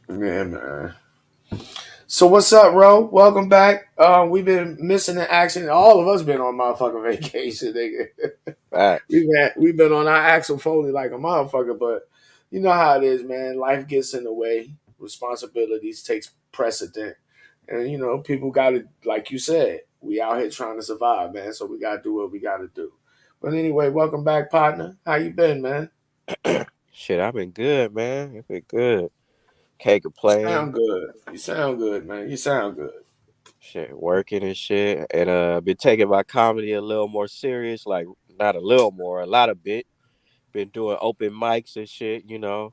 Yeah, man. So what's up, bro? Welcome back. We've been missing the action. All of us been on motherfucking vacation, nigga. Facts. we've been on our Axel Foley like a motherfucker, but you know how it is, man. Life gets in the way. Responsibilities takes precedent, and people got to, like you said, we out here trying to survive, man. So we got to do what we got to do. But anyway, welcome back, partner. How you been, man? Shit, I've been good, man. I've been good. Can't You complain. sound good. You sound good, man. You sound good. Shit, working and shit. And been taking my comedy a little more serious, like not a little more, a lot of bit. Been doing open mics and shit,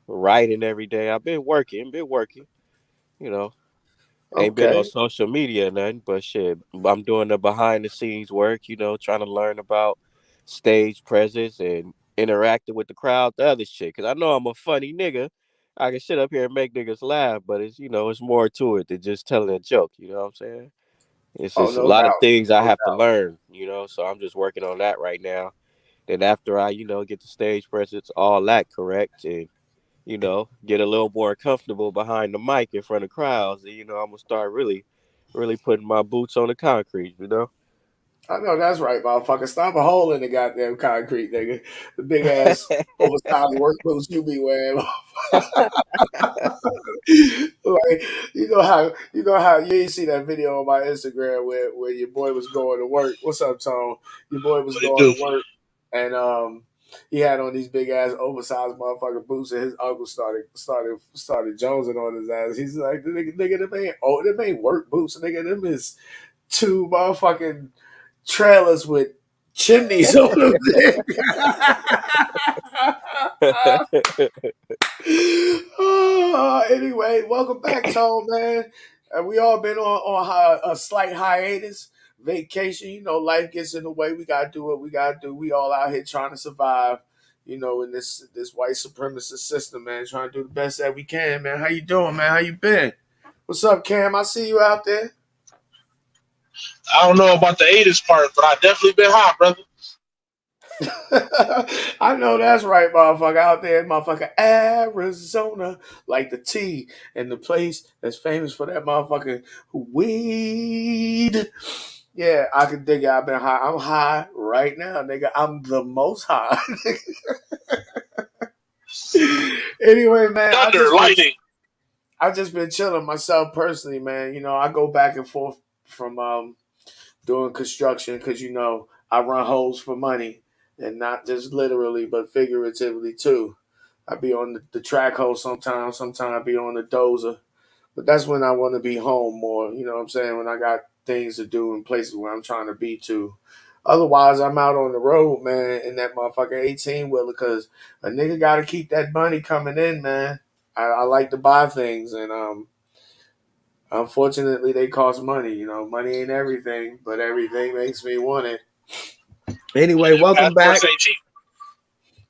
writing every day. I've been working, you know. Ain't been on Okay. social media or nothing, but shit, I'm doing the behind the scenes work, trying to learn about stage presence and interacting with the crowd, the other shit. Cause I know I'm a funny nigga. I can sit up here and make niggas laugh, but it's more to it than just telling a joke. You know what I'm saying? It's Oh, just a no lot of doubt. things I No have to doubt. learn, so I'm just working on that right now. Then after I, get the stage presence, all that correct, and get a little more comfortable behind the mic in front of crowds. And, I'm gonna start really, really putting my boots on the concrete. I know that's right, motherfucker. Stop a hole in the goddamn concrete, nigga. The big ass oversized work boots you be wearing. Like you know how you ain't see that video on my Instagram where your boy was going to work. What's up, Tone? Your boy was What it going do? to work and he had on these big ass oversized motherfucking boots and his uncle started jonesing on his ass. He's like, nigga, them ain't work boots, nigga. Them is two motherfucking trailers with chimneys on them. Anyway, welcome back, Tone, man. We all been on a slight hiatus, vacation. Life gets in the way. We gotta do what we gotta do. We all out here trying to survive. In this white supremacist system, man. Trying to do the best that we can, man. How you doing, man? How you been? What's up, Cam? I see you out there. I don't know about the 80s part, but I definitely been hot, brother. I know that's right, motherfucker. Out there in motherfucker Arizona, like the T and the place that's famous for that motherfucking weed. Yeah, I can dig it. I've been high. I'm high right now, nigga. I'm the most high. Anyway, man, Thunder, lightning. I just been chilling myself personally, man. I go back and forth from doing construction because I run holes for money, and not just literally but figuratively too. I be on the track hole sometimes. Sometimes I be on the dozer, but that's when I want to be home more. You know what I'm saying? When I got things to do in places where I'm trying to be to. Otherwise, I'm out on the road, man, in that motherfucking 18 wheeler because a nigga got to keep that money coming in, man. I like to buy things, and unfortunately, they cost money. Money ain't everything, but everything makes me want it. Anyway, welcome back. Passports ain't cheap.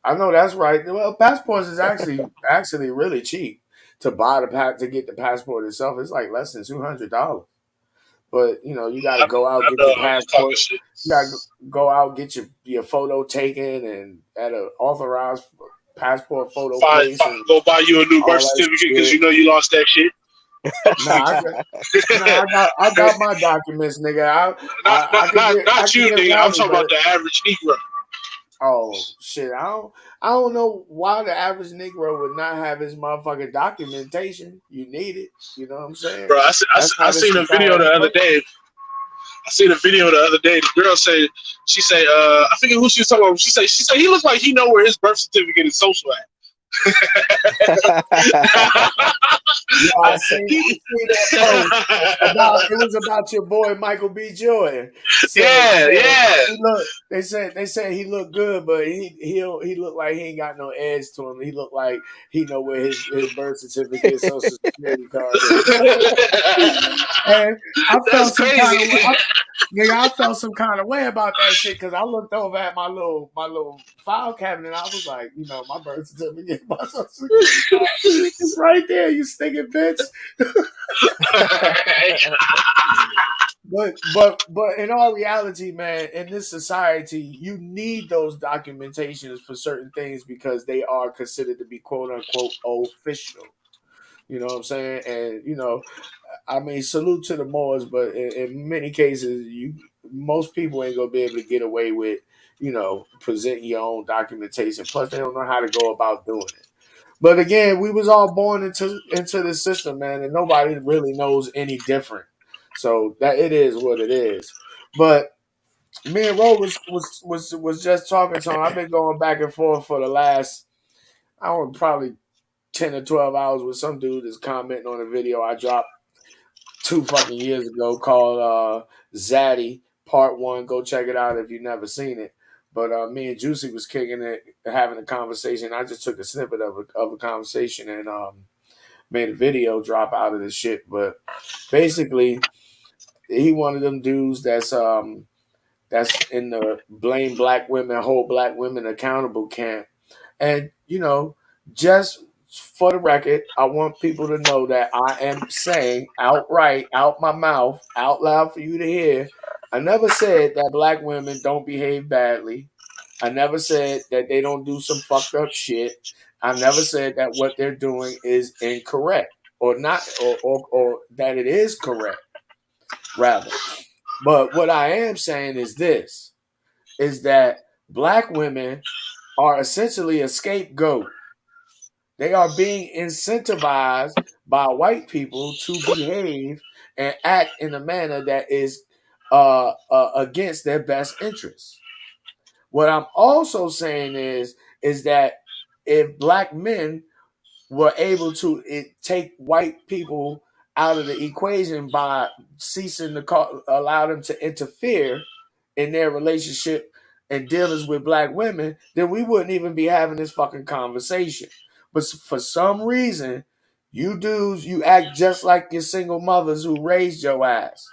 I know that's right. Well, passports is actually really cheap to buy to get the passport itself. It's like less than $200. But you got to go out I get know, your I'm just talking passport. shit. You got to go out get your photo taken and at a authorized passport photo place and Go buy you a new birth all that certificate because shit. you know you lost that shit. Nah, I got my documents, nigga. I could I Not could you, get nigga. I'm routed, talking but about the average Negro. oh shit, I don't know why the average Negro would not have his motherfucking documentation. You need it. You know what I'm saying? Bro, That's I how this seen a video society the other works. day. I seen a video the other day. The girl said, I forget who she was talking about. She said he looks like he know where his birth certificate is social at. Yeah, I seen that post about it was about your boy Michael B. Jordan. Said Yeah, said yeah. he look. They said he looked good, but he looked like he ain't got no edge to him. He looked like he know where his birth certificate, social security card is. And I That's felt some kind of crazy. nigga, I felt some kind of way about that shit because I looked over at my little file cabinet. I was like, my birth certificate, my social security card, it's right there. You stinking bitch. But in all reality, man, in this society, you need those documentations for certain things because they are considered to be quote unquote official. You know what I'm saying? And I mean, salute to the Moors, but in many cases, most people ain't gonna be able to get away with presenting your own documentation. Plus, they don't know how to go about doing it. But again, we was all born into the system, man, and nobody really knows any different. So that it is what it is. But me and Ro was just talking to him. I've been going back and forth for the last, I don't know, probably 10 or 12 hours with some dude that's commenting on a video I dropped 2 fucking years ago called Zaddy Part One. Go check it out if you've never seen it. But me and Juicy was kicking it, having a conversation. I just took a snippet of a conversation and made a video drop out of the shit. But basically, he one of them dudes that's in the blame black women, hold black women accountable camp. And, just for the record, I want people to know that I am saying outright, out my mouth, out loud for you to hear. I never said that black women don't behave badly. I never said that they don't do some fucked up shit. I never said that what they're doing is incorrect or not, or that it is correct, rather. But what I am saying is this, is that black women are essentially a scapegoat. They are being incentivized by white people to behave and act in a manner that is against their best interests. What I'm also saying is that if black men were able to take white people out of the equation by ceasing to allow them to interfere in their relationship and dealings with black women, then we wouldn't even be having this fucking conversation. But for some reason, you dudes, you act just like your single mothers who raised your ass.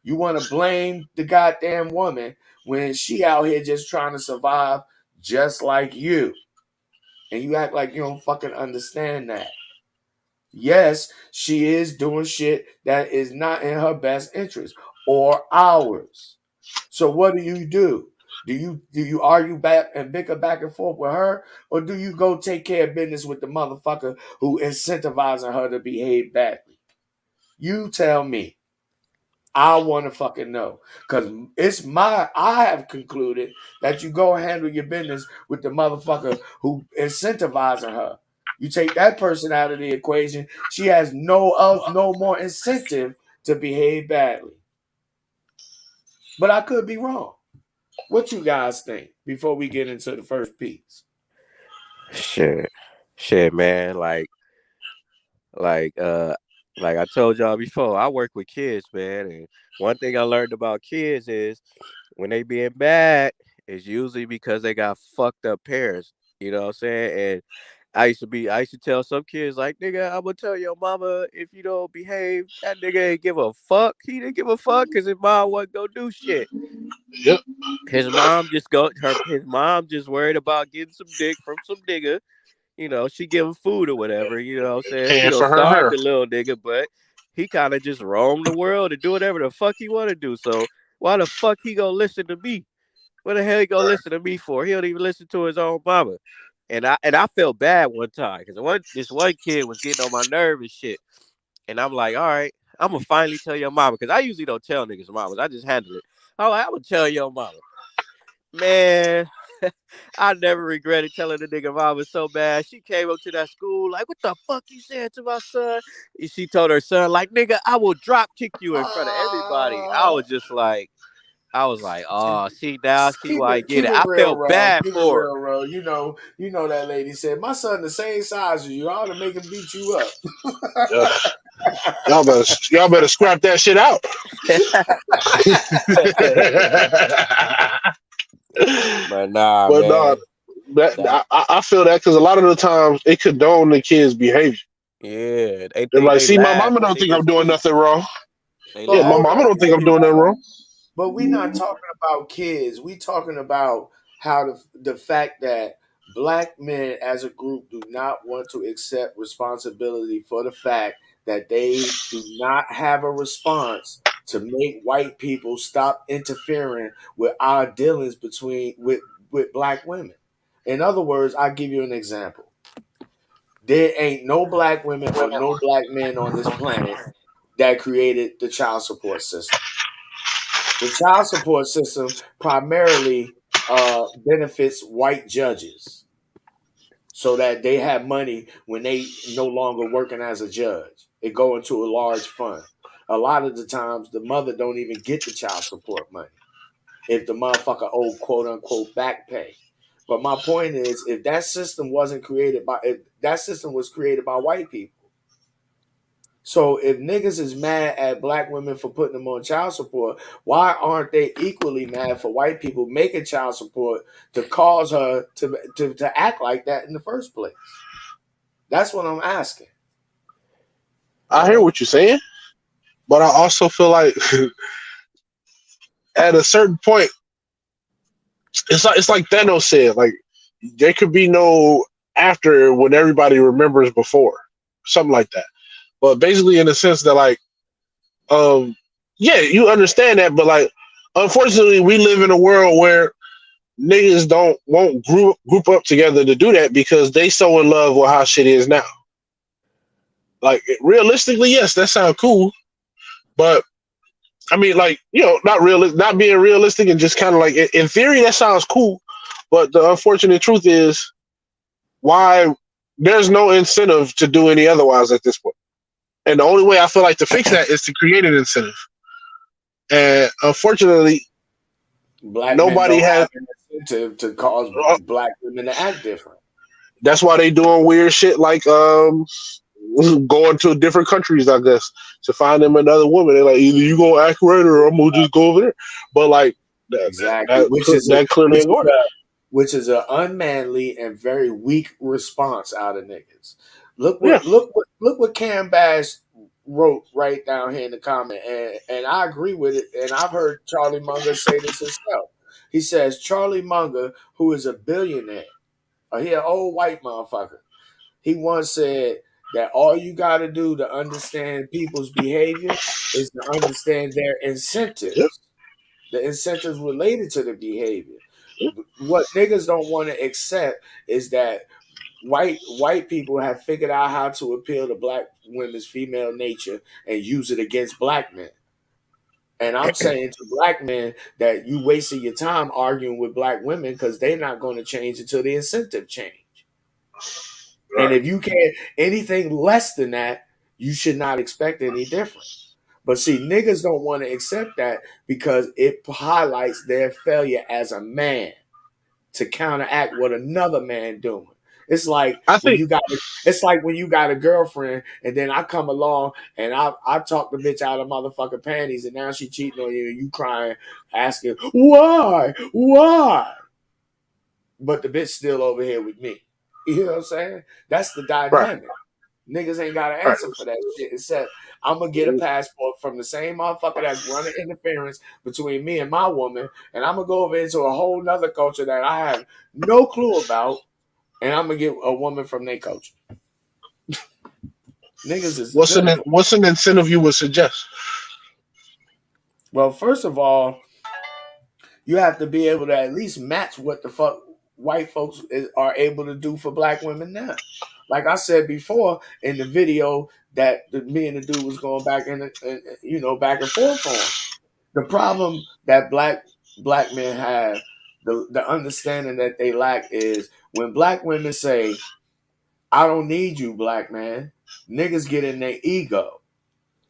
You want to blame the goddamn woman when she out here just trying to survive just like you. And you act like you don't fucking understand that. Yes, she is doing shit that is not in her best interest or ours. So what do? Do you argue back and bicker back and forth with her, or do you go take care of business with the motherfucker who incentivizing her to behave badly? You tell me. I want to fucking know because I have concluded that you go handle your business with the motherfucker who incentivizing her. You take that person out of the equation, she has no more incentive to behave badly. But I could be wrong. What you guys think before we get into the first piece? Shit, shit, man. Like, like I told y'all before, I work with kids, man, and one thing I learned about kids is when they being bad, it's usually because they got fucked up parents. You know what I'm saying? And I used to tell some kids like, nigga, I'm gonna tell your mama if you don't behave, that nigga ain't give a fuck. He didn't give a fuck because his mom wasn't gonna do shit. Yep. His mom just worried about getting some dick from some nigga. She give him food or whatever. You know what I'm saying? She Paying don't for her starve hair. the little nigga, but he kind of just roam the world and do whatever the fuck he want to do. So why the fuck he gonna listen to me? What the hell he gonna Right. listen to me for? He don't even listen to his own mama. And I felt bad one time because this one kid was getting on my nerve and shit. And I'm like, all right, I'm gonna finally tell your mama because I usually don't tell niggas mamas. I just handle it. I'm gonna tell your mama. Man, I never regretted telling the nigga mama so bad. She came up to that school like, what the fuck you said to my son? And she told her son, like, nigga, I will drop kick you in front of everybody. Uh, I was like, oh, see now, see keep why I it get keep it. it I real, felt bro. bad Keep it for her. real, bro. You know that lady said my son the same size as you. I ought to make him beat you up. Yeah. Y'all better scrap that shit out. But nah, But no, man. That I feel that because a lot of the times it condone the kids' behavior. yeah, they They're think like, they see, my laugh mama and don't think think I'm it's doing cute. nothing wrong. They But Yeah, my laugh hold and mama on, don't think think it's I'm hold doing cute. nothing wrong. on. But we're not talking about kids. We talking about how the fact that black men as a group do not want to accept responsibility for the fact that they do not have a response to make white people stop interfering with our dealings with black women. In other words, I'll give you an example. There ain't no black women or no black men on this planet that created the child support system. The child support system primarily benefits white judges so that they have money when they no longer working as a judge. It go into a large fund. A lot of the times, the mother don't even get the child support money if the motherfucker owe quote unquote back pay. But my point is, if that system wasn't created by, if that system was created by white people. So if niggas is mad at black women for putting them on child support, why aren't they equally mad for white people making child support to cause her to act like that in the first place? That's what I'm asking. I hear what you're saying, but I also feel like at a certain point, it's like Thanos said, like there could be no after when everybody remembers before, something like that. But basically, in the sense that like, yeah, you understand that, but like, unfortunately, we live in a world where niggas won't group up together to do that because they so in love with how shit is now. Like realistically, yes, that sounds cool, but I mean, like, you know, not being realistic and just kind of like in theory that sounds cool, but the unfortunate truth is why there's no incentive to do any otherwise at this point. And the only way I feel like to fix that is to create an incentive. And unfortunately, black nobody men don't has have an incentive to cause black women to act different. That's why they doing weird shit like going to different countries, I guess, to find them another woman. They're like, either you gonna act right or I'm gonna just go over there. But like Exactly, that clearly ain't going. which is an unmanly and very weak response out of niggas. Look Yeah. what Cam Bass wrote right down here in the comment, and I agree with it. And I've heard Charlie Munger say this himself. He says Charlie Munger, who is a billionaire, he an old white motherfucker. He once said that all you got to do to understand people's behavior is to understand their incentives. Yep. The incentives related to the behavior. What niggas don't want to accept is that white people have figured out how to appeal to black women's female nature and use it against black men. And I'm saying to black men that you wasting your time arguing with black women because they're not going to change until the incentive change. Right. And if you can't anything less than that, you should not expect any different. But see, niggas don't want to accept that because it highlights their failure as a man to counteract what another man doing. It's like when you got a girlfriend and then I come along and I talk the bitch out of motherfucking panties and now she cheating on you and you crying, asking, why? But the bitch still over here with me. You know what I'm saying? That's the dynamic. Right. Niggas ain't got an answer for that shit except I'm gonna get a passport from the same motherfucker that's running interference between me and my woman, and I'm gonna go over into a whole nother culture that I have no clue about, and I'm gonna get a woman from their culture. Niggas is what's an incentive you would suggest? Well, first of all, you have to be able to at least match what the fuck white folks are able to do for black women now. Like I said before in the video that me and the dude was going back back and forth on. The problem that black men have, the understanding that they lack is when black women say, I don't need you, black man, niggas get in their ego.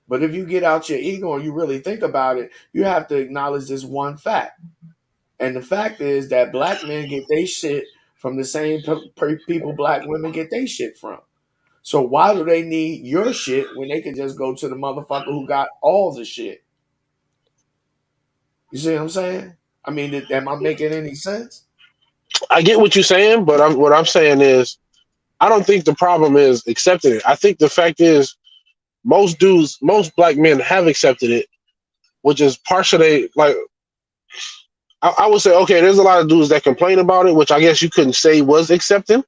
But if you get out your ego and you really think about it, you have to acknowledge this one fact. And the fact is that black men get their shit from the same people black women get their shit from. So why do they need your shit when they can just go to the motherfucker who got all the shit? You see what I'm saying? I mean, am I making any sense? I get what you're saying, but what I'm saying is I don't think the problem is accepting it. I think the fact is most black men have accepted it, which is partially like I would say, okay, there's a lot of dudes that complain about it, which I guess you couldn't say was accepting.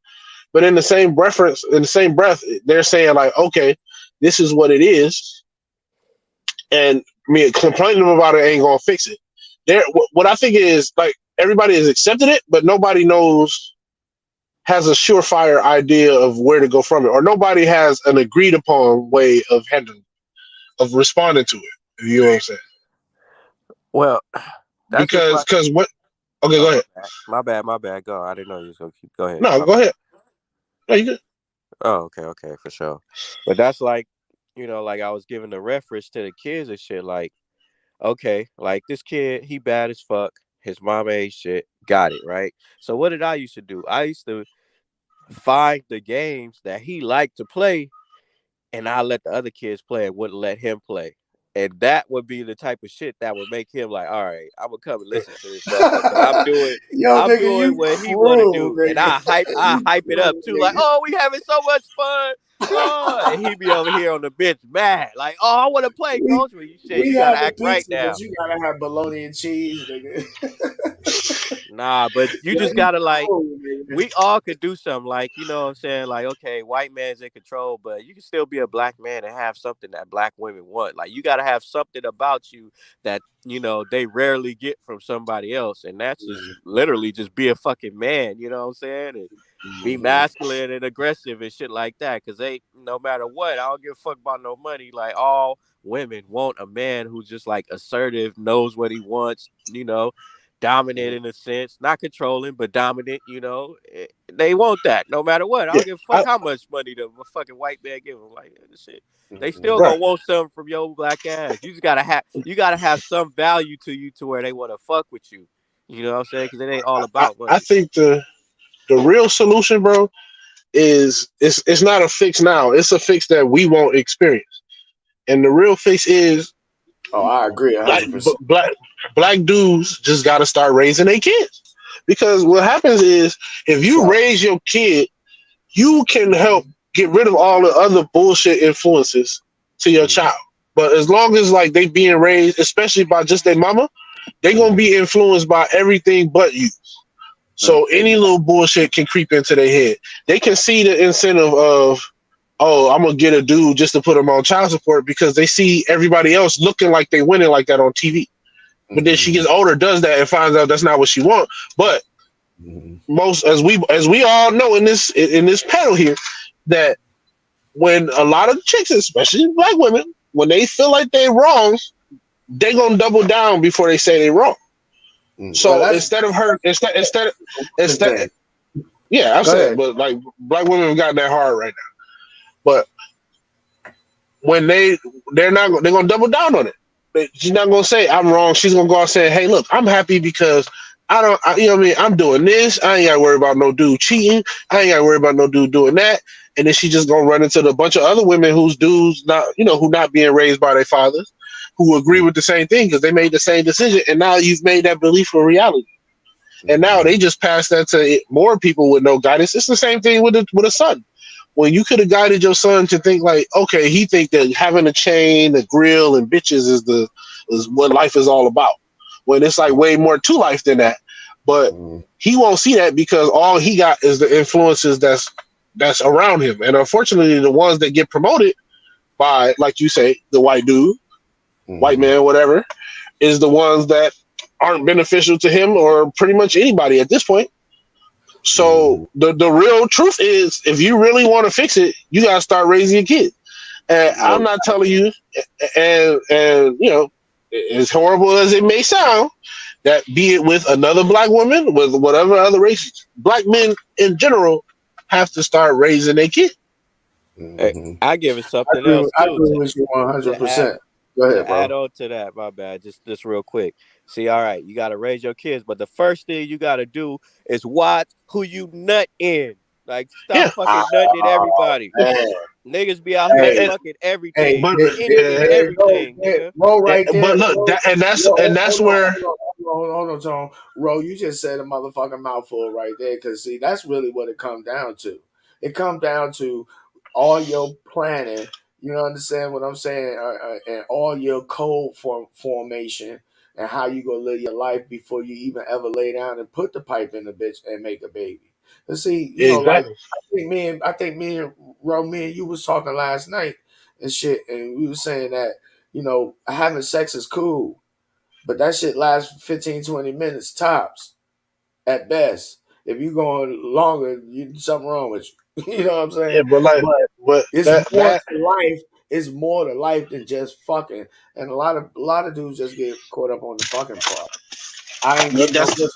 But in the same breath, they're saying like, okay, this is what it is, and me complaining about it ain't gonna fix it. What I think is like everybody has accepted it, but nobody knows has a surefire idea of where to go from it, or nobody has an agreed upon way of handling, of responding to it. You know what I'm saying? Well, that's just like. Because what? Okay, go Oh, ahead. my bad. Go. I didn't know you was gonna keep. Go ahead. No, My go bad. ahead. No, you good. Oh, okay, for sure. But that's like, like I was giving the reference to the kids and shit. Like, okay, like this kid, he bad as fuck. His mama ain't shit. Got it, right? So what did I used to do? I used to find the games that he liked to play, and I let the other kids play and wouldn't let him play. And that would be the type of shit that would make him like, all right, I'm gonna come and listen to this motherfucker because Yo, I'm nigga, doing you what he want to cruel, do, and nigga. I You hype it up cruel, too, like, nigga. oh, we having so much fun, oh, and he be over here on the bench mad, like, oh, I want to play, coach. Well, you shit, We you gotta having act right pizza, but now. you gotta have bologna and cheese, nigga. Nah, but you Yo, just you gotta like. cruel, nigga. We all could do something, like, you know what I'm saying? Like, okay, white man's in control, but you can still be a black man and have something that black women want. Like, you got to have something about you that, they rarely get from somebody else. And that's just literally just be a fucking man, you know what I'm saying? And be masculine and aggressive and shit like that. Cause no matter what, I don't give a fuck about no money. Like, all women want a man who's just like assertive, knows what he wants, dominant in a sense, not controlling, but dominant, they want that no matter what. I Yeah, don't give a fuck how much money the fucking white man give them. Like, this shit. They still right. gonna want something from your black ass. You gotta have some value to you to where they want to fuck with you. You know what I'm saying? Because it ain't all about I money. think the real solution, bro, is it's not a fix now. It's a fix that we won't experience. And the real fix is Oh, I agree black 100%. black dudes just got to start raising their kids. Because what happens is if you So, raise your kid, you can help get rid of all the other bullshit influences to your child. But as long as like they being raised, especially by just their mama, they gonna be influenced by everything but you. So any little bullshit can creep into their head. They can see the incentive of, oh, I'm gonna get a dude just to put him on child support because they see everybody else looking like they winning like that on TV. But then she gets older, does that, and finds out that's not what she wants. But most, as we all know in this panel here, that when a lot of chicks, especially black women, when they feel like they're wrong, they gonna double down before they say they're wrong. well, So that's instead, the thing. yeah, I'm Go saying, ahead. but like black women have gotten that hard right now. But when they're gonna double down on it. She's not gonna say I'm wrong. She's gonna go out and say, hey, look, I'm happy because you know what I mean? I'm doing this. I ain't gotta worry about no dude cheating. I ain't gotta worry about no dude doing that. And then she just gonna run into the bunch of other women whose dudes who not being raised by their fathers, who agree with the same thing because they made the same decision. And now you've made that belief a reality. And now they just pass that to more people with no guidance. It's the same thing with a son. When you could have guided your son to think like, okay, he think that having a chain, a grill, and bitches is what life is all about. When it's like way more to life than that. But he won't see that because all he got is the influences that's around him. And unfortunately, the ones that get promoted by, like you say, the white dude, white man, whatever, is the ones that aren't beneficial to him or pretty much anybody at this point. So the real truth is, if you really want to fix it, you gotta start raising your kids. And I'm not telling you, and as horrible as it may sound, that be it with another black woman, with whatever other races, black men in general have to start raising their kids. Hey, I give it something else I too agree with you to add 100%. Go ahead, to add bro. on to that. My bad, just real quick. See, all right, you got to raise your kids, but the first thing you got to do is watch who you nut in. Like, stop Yeah, fucking nutting at everybody. Man. Niggas be out here Hey, fucking hey, everything, but anything, there you go. everything, nigga. Ro right but there. look, Ro, that's where hold on, Tone. Ro, you just said a motherfucking mouthful right there. Because, see, that's really what it comes down to. It comes down to all your planning. You understand what I'm saying? And all your code formation and how you going to live your life before you even ever lay down and put the pipe in the bitch and make a baby. But see, like, exactly. I think me and Ro, me and you was talking last night and shit, and we were saying that, having sex is cool, but that shit lasts 15, 20 minutes tops at best. If you going longer, something wrong with you. You know what I'm Yeah, saying? but like, But but it's more that to life. It's more to life than just fucking. And a lot of dudes just get caught up on the fucking part. I ain't getting no that's pussy.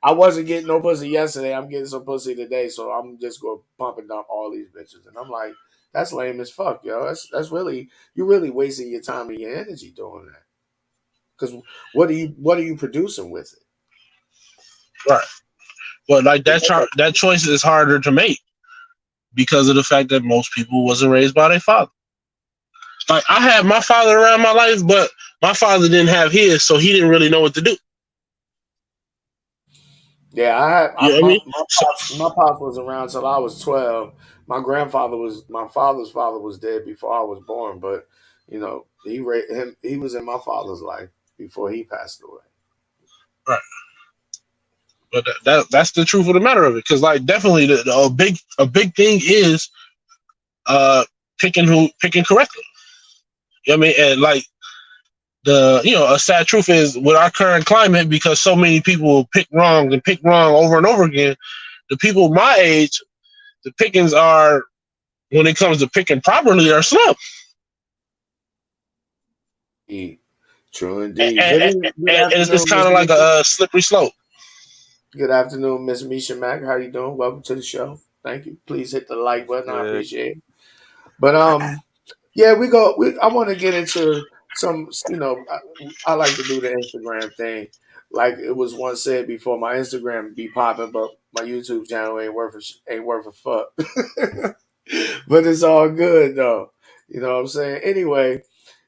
I wasn't getting no pussy yesterday. I'm getting some pussy today, so I'm just gonna pump and dump all these bitches. And I'm like, that's lame as fuck, yo. That's really you're really wasting your time and your energy doing that. Because what are you producing with it? right. But like There's no- that choice is harder to make because of the fact that most people wasn't raised by their father. Like I had my father around my life, but my father didn't have his, so he didn't really know what to do. Yeah, I had You know what I my mean? my So, pops was around till I was 12. My father's father was dead before I was born, but he was in my father's life before he passed away. right. But that's the truth of the matter of it, because like definitely a big thing is uh picking correctly. You know what I mean? And like a sad truth is with our current climate, because so many people pick wrong over and over again. The people my age, the pickings are when it comes to picking properly are slim. True And, indeed. and, Good and it's afternoon, kind Miss of like Misha. a slippery slope. Good afternoon, Miss Misha Mack. How you doing? Welcome to the show. Thank you. Please hit the like button. I Good. appreciate it. But yeah, I want to get into some. I like to do the Instagram thing. Like it was once said before, my Instagram be popping, but my YouTube channel ain't worth a fuck. But it's all good though. You know what I'm saying? Anyway,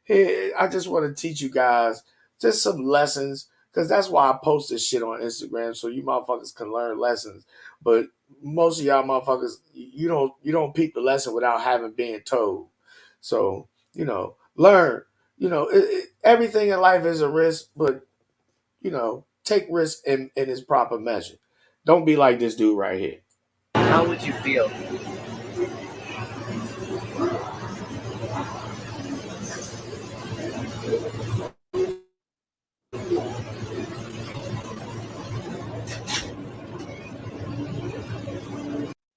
here I just want to teach you guys just some lessons because that's why I post this shit on Instagram so you motherfuckers can learn lessons. But most of y'all motherfuckers, you don't peep the lesson without having been told. So learn. Everything in life is a risk, but take risk in its proper measure. Don't be like this dude right here. How would you feel?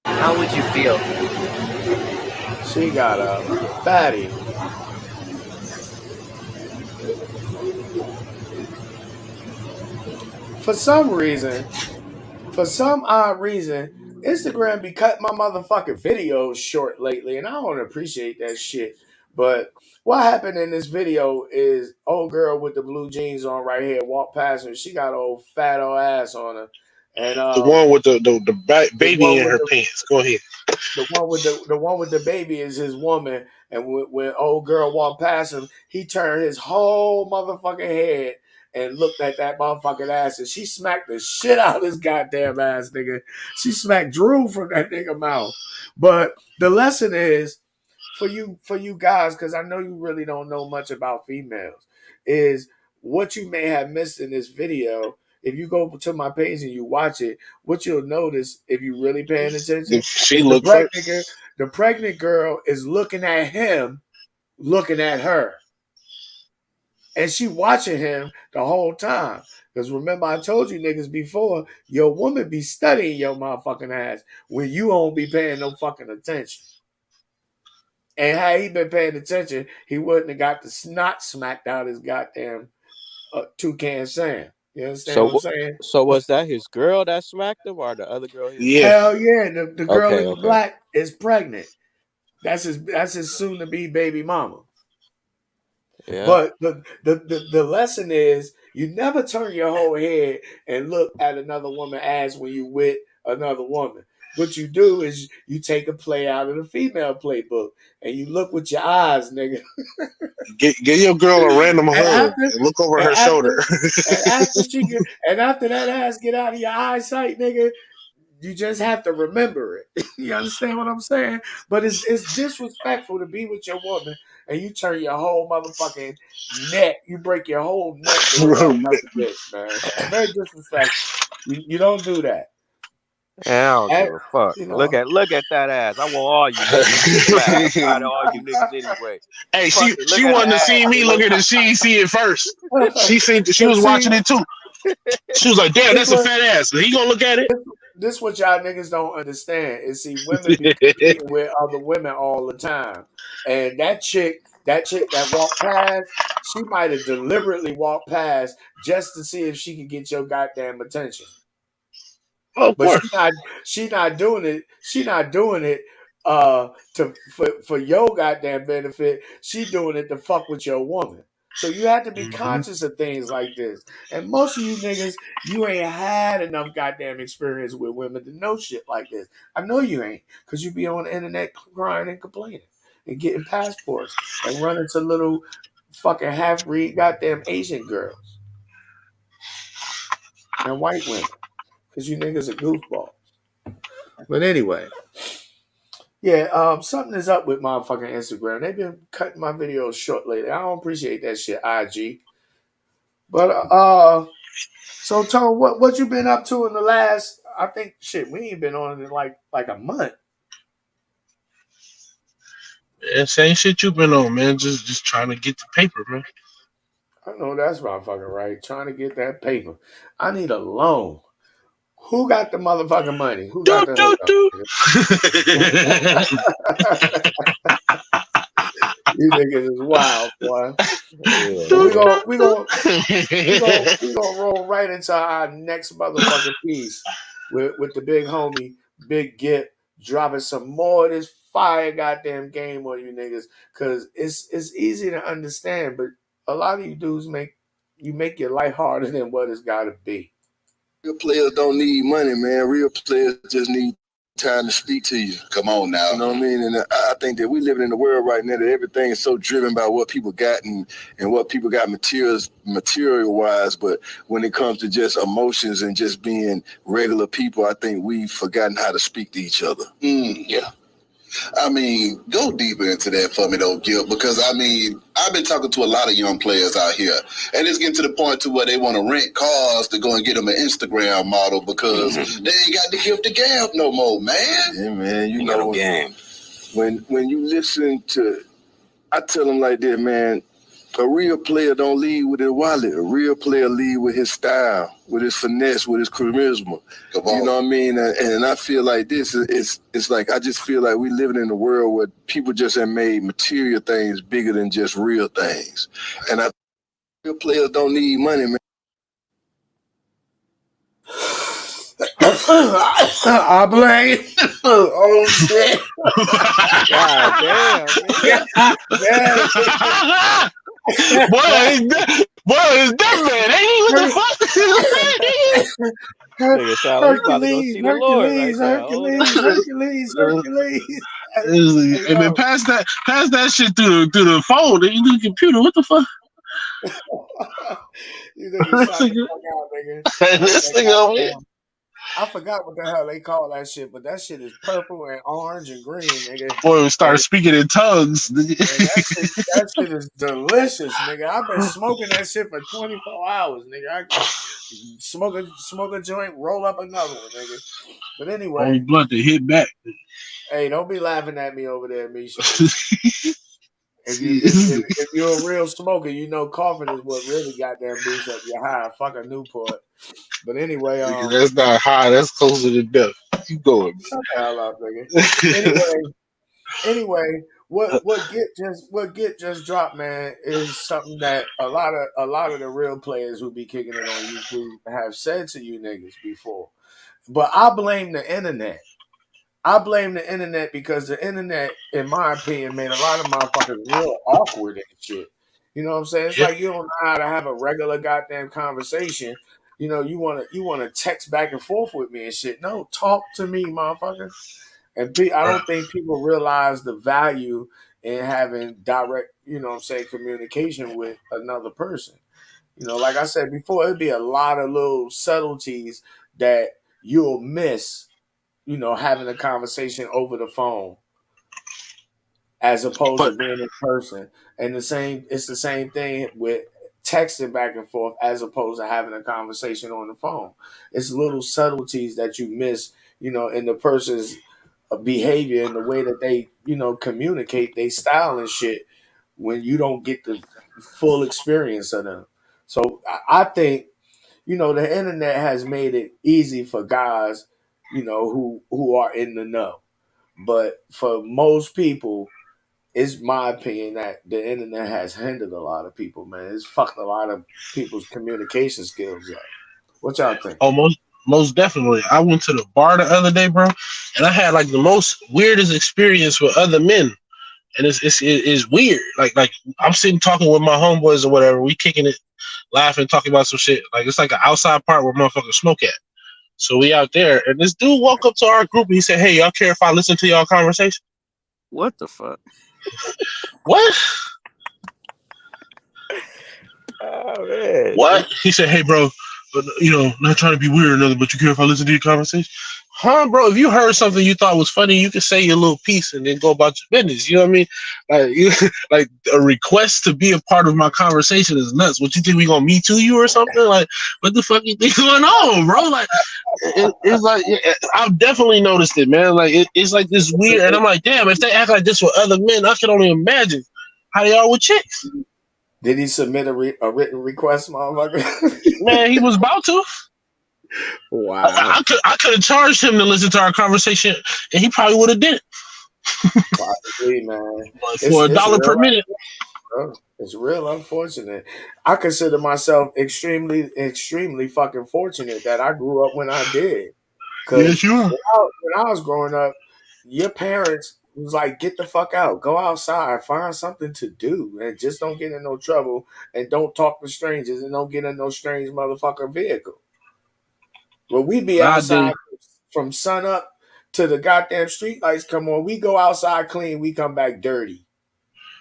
How would you feel? She got a fatty. For some reason, for some odd reason, Instagram be cutting my motherfucking videos short lately, and I don't appreciate that shit. But what happened in this video is old girl with the blue jeans on right here walked past her. She got an old fat old ass on her, and The one with the the baby one in with her the pants. Go ahead. the baby is his woman, and when old girl walked past him, he turned his whole motherfucking head and looked at that motherfucking ass, and she smacked the shit out of his goddamn ass, nigga. She smacked Drew from that nigga mouth. But the lesson is for you guys, because I know you really don't know much about females, is what you may have missed in this video. If you go to my page and you watch it, what you'll notice if you really paying attention She is looked first. the pregnant girl is looking at him, looking at her. And she watching him the whole time. Because remember, I told you niggas before, your woman be studying your motherfucking ass when you don't be paying no fucking attention. And had he been paying attention, he wouldn't have got the snot smacked out his goddamn toucan Sam. You understand what I'm So, saying? so was that his girl that smacked him, or the other girl his Yeah. wife? Hell yeah, the girl Okay, in the okay. black is pregnant. That's his soon to be baby mama. Yeah. But the lesson is you never turn your whole head and look at another woman's ass when you with another woman. What you do is you take a play out of the female playbook and you look with your eyes, nigga. Give your girl a random And hug after and look over and her shoulder. after and after that ass get out of your eyesight, nigga, you just have to remember it. You understand what I'm saying? But it's disrespectful to be with your woman and you turn your whole motherfucking neck, you break your whole neck to look at another bitch, man. It's very disrespectful. You don't do that. I don't And, give a fuck. you Look know, at that ass. I want all you niggas to get smacked. I'm tired of all you niggas anyway. Hey, Fuck she it. Look she at the wanted to ass, see me nigga. looking and she see it first. She but was see, watching it too. She was like, "Damn, this that's a what fat ass." He gonna look at it. this what y'all niggas don't understand is see women be competing with other women all the time, and that chick that walked past, she might have deliberately walked past just to see if she could get your goddamn attention. Oh, of But course. she not doing it. She not doing it for your goddamn benefit. She doing it to fuck with your woman. So you have to be Mm-hmm. conscious of things like this. And most of you niggas, you ain't had enough goddamn experience with women to know shit like this. I know you ain't, because you be on the internet crying and complaining and getting passports and running to little fucking half breed goddamn Asian girls and white women. Because you niggas are goofballs. But anyway. Yeah, something is up with motherfucking Instagram. They've been cutting my videos short lately. I don't appreciate that shit, IG. But so Tone, what you been up to in the last? I think shit, we ain't been on in like a month. Yeah, same shit you been on, man. Just trying to get the paper, man. I know that's motherfucking right. Trying to get that paper. I need a loan. Who got the motherfucking money? Who got Do the do hookup? do. You niggas is wild, boy. Yeah, But we man. go we go we gonna roll right into our next motherfucking piece with the big homie, Big Gip, dropping some more of this fire goddamn game on you niggas. Cause it's easy to understand, but a lot of you dudes make your life harder than what it's gotta be. Real players don't need money, man. Real players just need time to speak to you. Come on now. You know what I mean? And I think that we living in a world right now that everything is so driven by what people got and what people got material-wise. But when it comes to just emotions and just being regular people, I think we've forgotten how to speak to each other. Yeah. I mean, go deeper into that for me though, Gil, because I mean, I've been talking to a lot of young players out here, and it's getting to the point to where they want to rent cars to go and get them an Instagram model because they ain't got the gift of gab no more, man. Yeah, man, you know, when you listen to, I tell them like this, man. A real player don't lead with his wallet. A real player lead with his style, with his finesse, with his charisma. You know what I mean? And I feel like this is it's like I just feel like we living in a world where people just have made material things bigger than just real things. And real players don't need money, man. I blame. Oh shit! God damn, nigga. Yeah. Boy, is that man? Ain't he? What the fuck? Nigga sound like he about to go see the Lord right now. Hold on. Hercules. And then pass that shit through the phone. Then you do the computer. What the fuck? You niggas shot the fuck out, nigga. This thing over here. I forgot what the hell they call that shit, but that shit is purple and orange and green, nigga. Boy, we start speaking in tongues. And that shit is delicious, nigga. I've been smoking that shit for 24 hours, nigga. I smoke a joint, roll up another one, nigga. But anyway, Only blunt to hit back. hey, don't be laughing at me over there, Misha. If you're a real smoker, you know coughing is what really goddamn boosts up your high. Fuck a Newport. But anyway, That's not high. That's closer to death. Keep going. shut the hell up, nigga. Anyway, what Get just dropped, man, is something that a lot of the real players who be kicking it on YouTube have said to you niggas before. But I blame the internet. I blame the internet because the internet, in my opinion, made a lot of motherfuckers real awkward and shit. You know what I'm saying? It's like you don't know how to have a regular goddamn conversation. You know, you wanna text back and forth with me and shit. No, talk to me, motherfucker. And I don't think people realize the value in having direct, you know what I'm saying, communication with another person. You know, like I said before, it'd be a lot of little subtleties that you'll miss, you know, having a conversation over the phone as opposed to But being in person. And it's the same thing with texting back and forth as opposed to having a conversation on the phone. It's little subtleties that you miss, you know, in the person's behavior and the way that they, you know, communicate, they style and shit when you don't get the full experience of them. So I think, you know, the internet has made it easy for guys who are in the know. But for most people, it's my opinion that the internet has hindered a lot of people, man. It's fucked a lot of people's communication skills up. What y'all think? Oh, most definitely. I went to the bar the other day, bro, and I had like the most weirdest experience with other men. And it's weird. Like I'm sitting talking with my homeboys or whatever. We kicking it, laughing, talking about some shit. Like it's like an outside part where motherfuckers smoke at. So we out there, and this dude walked up to our group and he said, "Hey, y'all care if I listen to y'all conversation?" What the fuck? What? Oh man. What? He said, "Hey, bro, not trying to be weird or nothing, but you care if I listen to your conversation?" Huh, bro? If you heard something you thought was funny, you can say your little piece and then go about your business. You know what I mean? Like, like a request to be a part of my conversation is nuts. What you think we gonna Me Too you or something? Like, what the fuck you think going on, bro? Like, it's like I've definitely noticed it, man. Like, it's like this weird, and I'm like, damn, if they act like this with other men, I can only imagine how they are with chicks. Did he submit a written request, motherfucker? Man, he was about to. Wow. I could have charged him to listen to our conversation, and he probably would have did it. Probably, man. For $1 per minute. It's real unfortunate. I consider myself extremely, extremely fucking fortunate that I grew up when I did. Because sure. when I was growing up, your parents was like, get the fuck out, go outside, find something to do, and just don't get in no trouble, and don't talk to strangers, and don't get in no strange motherfucker vehicle. Well, we be outside from sun up to the goddamn street lights come on. We go outside clean, we come back dirty.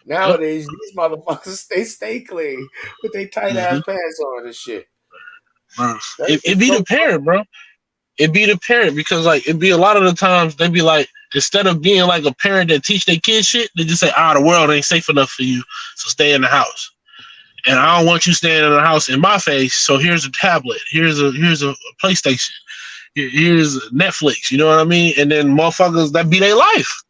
Nowadays, these motherfuckers they stay clean with their tight ass pants on and shit. It be the parent, bro. It be the parent because like it be a lot of the times they be like instead of being like a parent that teach their kids shit, they just say, the world ain't safe enough for you, so stay in the house. And I don't want you staying in the house in my face. So here's a tablet. Here's a PlayStation. Here's Netflix. You know what I mean? And then motherfuckers that be their life.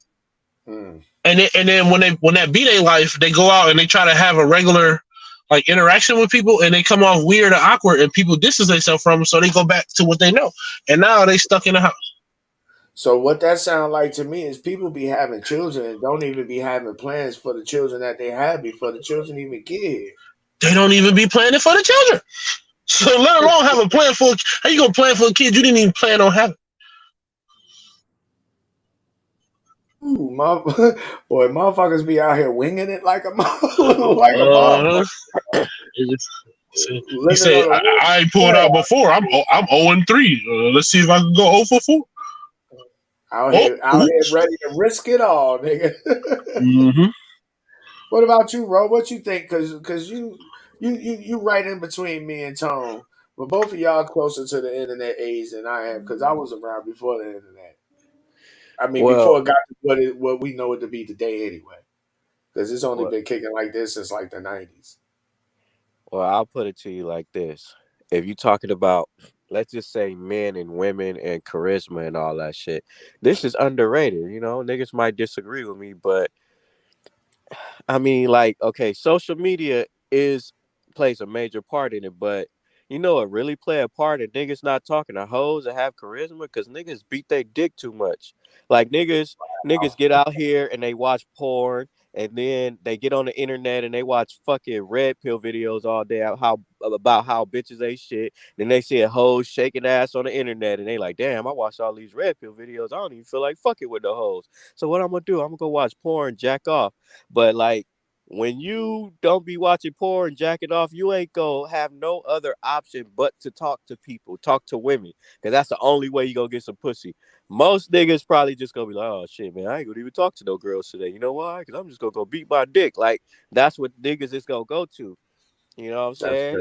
And then when that be their life, they go out and they try to have a regular like interaction with people, and they come off weird or awkward, and people distance themselves from them, so they go back to what they know. And now they stuck in the house. So what that sounds like to me is people be having children and don't even be having plans for the children that they have before the children even get here. They don't even be planning for the children. So let alone have a plan for how you gonna plan for a kid you didn't even plan on having. Ooh, boy, motherfuckers be out here winging it like a motherfucker. He said, I ain't pulled out before. I'm 0-3. Let's see if I can go 0-4. Out here ready to risk it all, nigga. What about you, Ro? What you think? Because you right in between me and Tone. But both of y'all closer to the internet age than I am, because I was around before the internet. I mean, before it got to what we know it to be today anyway. Because it's only been kicking like this since like the 90s. Well, I'll put it to you like this. If you're talking about, let's just say men and women and charisma and all that shit, this is underrated. You know, niggas might disagree with me, but I mean, like, okay, social media plays a major part in it, but you know it really play a part in niggas not talking to hoes that have charisma because niggas beat their dick too much. Like niggas get out here and they watch porn and then they get on the internet and they watch fucking red pill videos all day about how bitches ain't shit. Then they see a hoe shaking ass on the internet and they like, damn, I watched all these red pill videos. I don't even feel like fucking with the hoes. So what I'm gonna do? I'm gonna go watch porn, jack off. But like when you don't be watching porn, jacking off, you ain't gonna have no other option but to talk to people, talk to women, because that's the only way you gonna get some pussy. Most niggas probably just gonna be like, oh shit, man, I ain't gonna even talk to no girls today. You know why? Because I'm just gonna go beat my dick. Like that's what niggas is gonna go to. You know what I'm saying?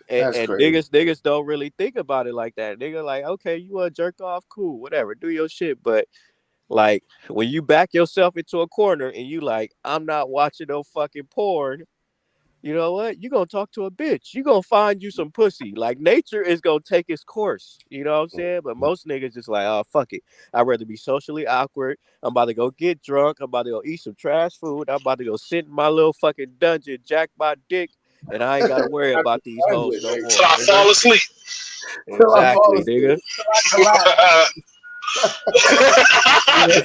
That's crazy. And niggas don't really think about it like that. Nigga like, okay, you wanna jerk off, cool, whatever, do your shit, but like when you back yourself into a corner and you like, I'm not watching no fucking porn, you know what? You gonna talk to a bitch. You gonna find you some pussy. Like nature is gonna take its course. You know what I'm saying? But most niggas just like, oh fuck it. I'd rather be socially awkward. I'm about to go get drunk. I'm about to go eat some trash food. I'm about to go sit in my little fucking dungeon, jack my dick, and I ain't gotta worry Not to about these hoes budget, no nigga. Till more, I nigga. fall asleep. Till I fall Exactly, asleep. nigga. Till I collapse.